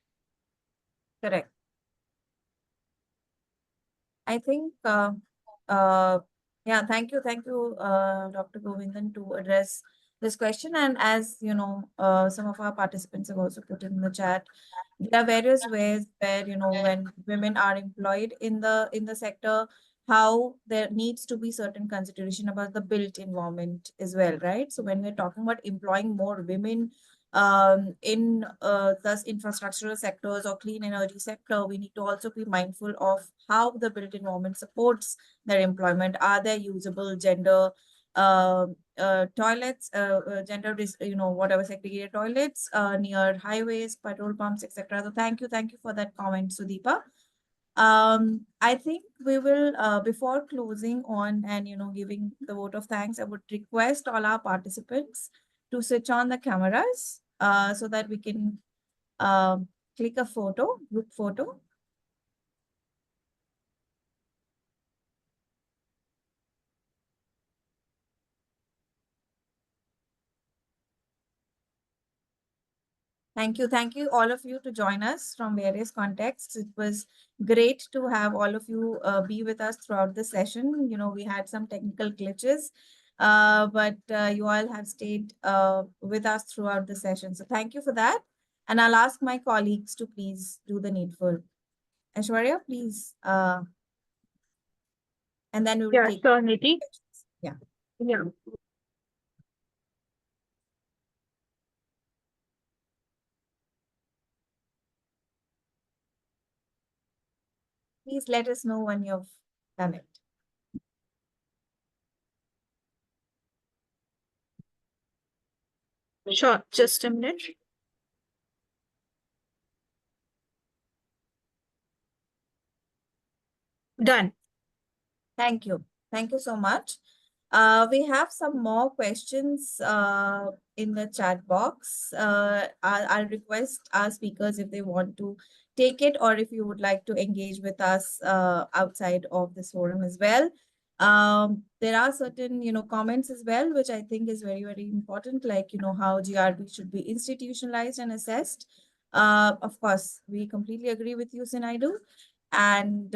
Correct. I think, yeah, thank you, Dr. Govindan, to address this question. And as some of our participants have also put in the chat, there are various ways where, when women are employed in the sector, how there needs to be certain consideration about the built environment as well, right? So when we're talking about employing more women in thus infrastructural sectors or clean energy sector, we need to also be mindful of how the built environment supports their employment. Are there usable gender toilets, gender, whatever, segregated toilets near highways, petrol pumps, etc. So thank you for that comment, Sudeepa. I think we will, before closing on and, giving the vote of thanks, I would request all our participants to switch on the cameras so that we can click a photo, group photo. Thank you. Thank you all of you to join us from various contexts. It was great to have all of you be with us throughout the session. You know, we had some technical glitches, but you all have stayed with us throughout the session. So thank you for that. And I'll ask my colleagues to please do the needful. Aishwarya, please. And then we will Yeah, take sure, Nidhi. questions. Yeah. Yeah. Please let us know when you've done it. Sure, just a minute. Done. Thank you. Thank you so much. We have some more questions in the chat box. I'll request our speakers if they want to take it or if you would like to engage with us outside of this forum as well. There are certain, comments as well, which I think is very, very important, like, how GRB should be institutionalized and assessed. Of course, we completely agree with you, Sinaidu. And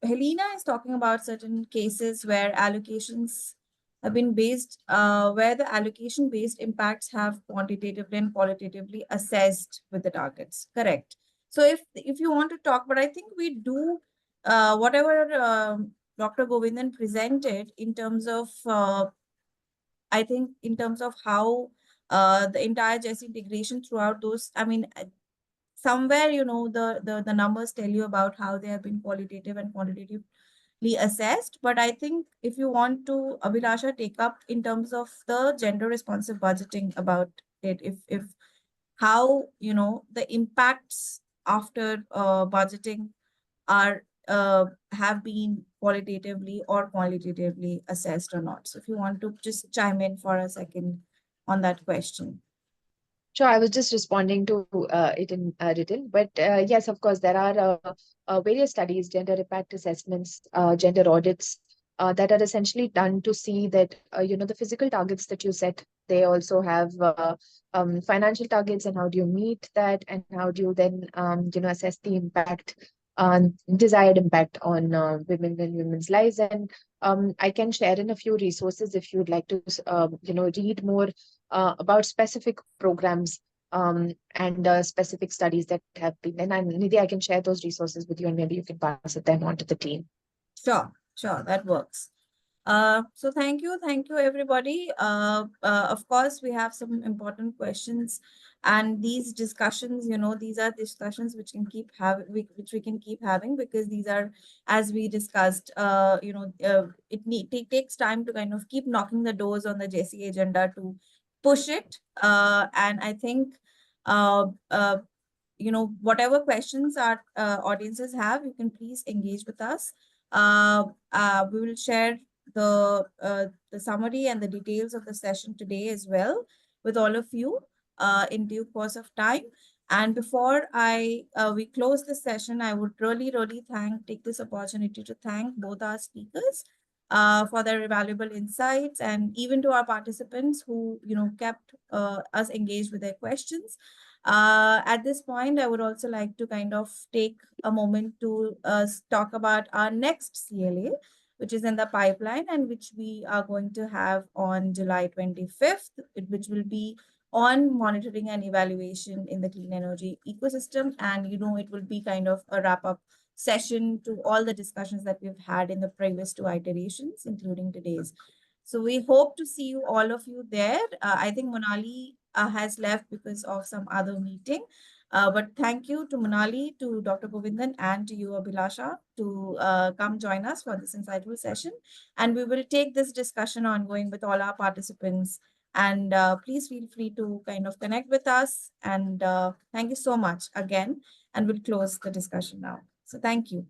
Helena is talking about certain cases where allocations have been based, where the allocation-based impacts have quantitatively and qualitatively assessed with the targets. Correct. So if you want to talk, but I think we do whatever Dr. Govindan presented in terms of, I think in terms of how the entire GESI integration throughout those, I mean, somewhere, the numbers tell you about how they have been qualitative and quantitatively assessed. But I think if you want to, Abhilasha, take up in terms of the gender responsive budgeting about it, if how, the impacts after budgeting are have been qualitatively or quantitatively assessed or not. So if you want to just chime in for a second on that question. Sure, I was just responding to it in written, but yes, of course, there are various studies, gender impact assessments, gender audits that are essentially done to see that the physical targets that you set, they also have financial targets, and how do you meet that, and how do you then assess the impact, desired impact on women and women's lives. And I can share in a few resources if you'd like to read more about specific programs and specific studies that have been. And Nidhi, I can share those resources with you, and maybe you can pass it then on to the team. Sure, that works. So thank you everybody. Of course, we have some important questions, and these discussions, these are discussions which can keep which we can keep having, because these are, as we discussed, it takes time to kind of keep knocking the doors on the GESI agenda to push it. And I think whatever questions our audiences have, you can please engage with us. We will share the summary and the details of the session today as well with all of you in due course of time. And before we close this session, I would really take this opportunity to thank both our speakers for their valuable insights, and even to our participants who kept us engaged with their questions. At this point, I would also like to kind of take a moment to talk about our next CLA, which is in the pipeline and which we are going to have on July 25th, which will be on monitoring and evaluation in the clean energy ecosystem. And, it will be kind of a wrap-up session to all the discussions that we've had in the previous 2 iterations, including today's. So we hope to see you, all of you there. I think Monali has left because of some other meeting. But thank you to Monali, to Dr. Govindan, and to you, Abhilasha, to come join us for this insightful session. And we will take this discussion ongoing with all our participants. And please feel free to kind of connect with us. And thank you so much again. And we'll close the discussion now. So thank you.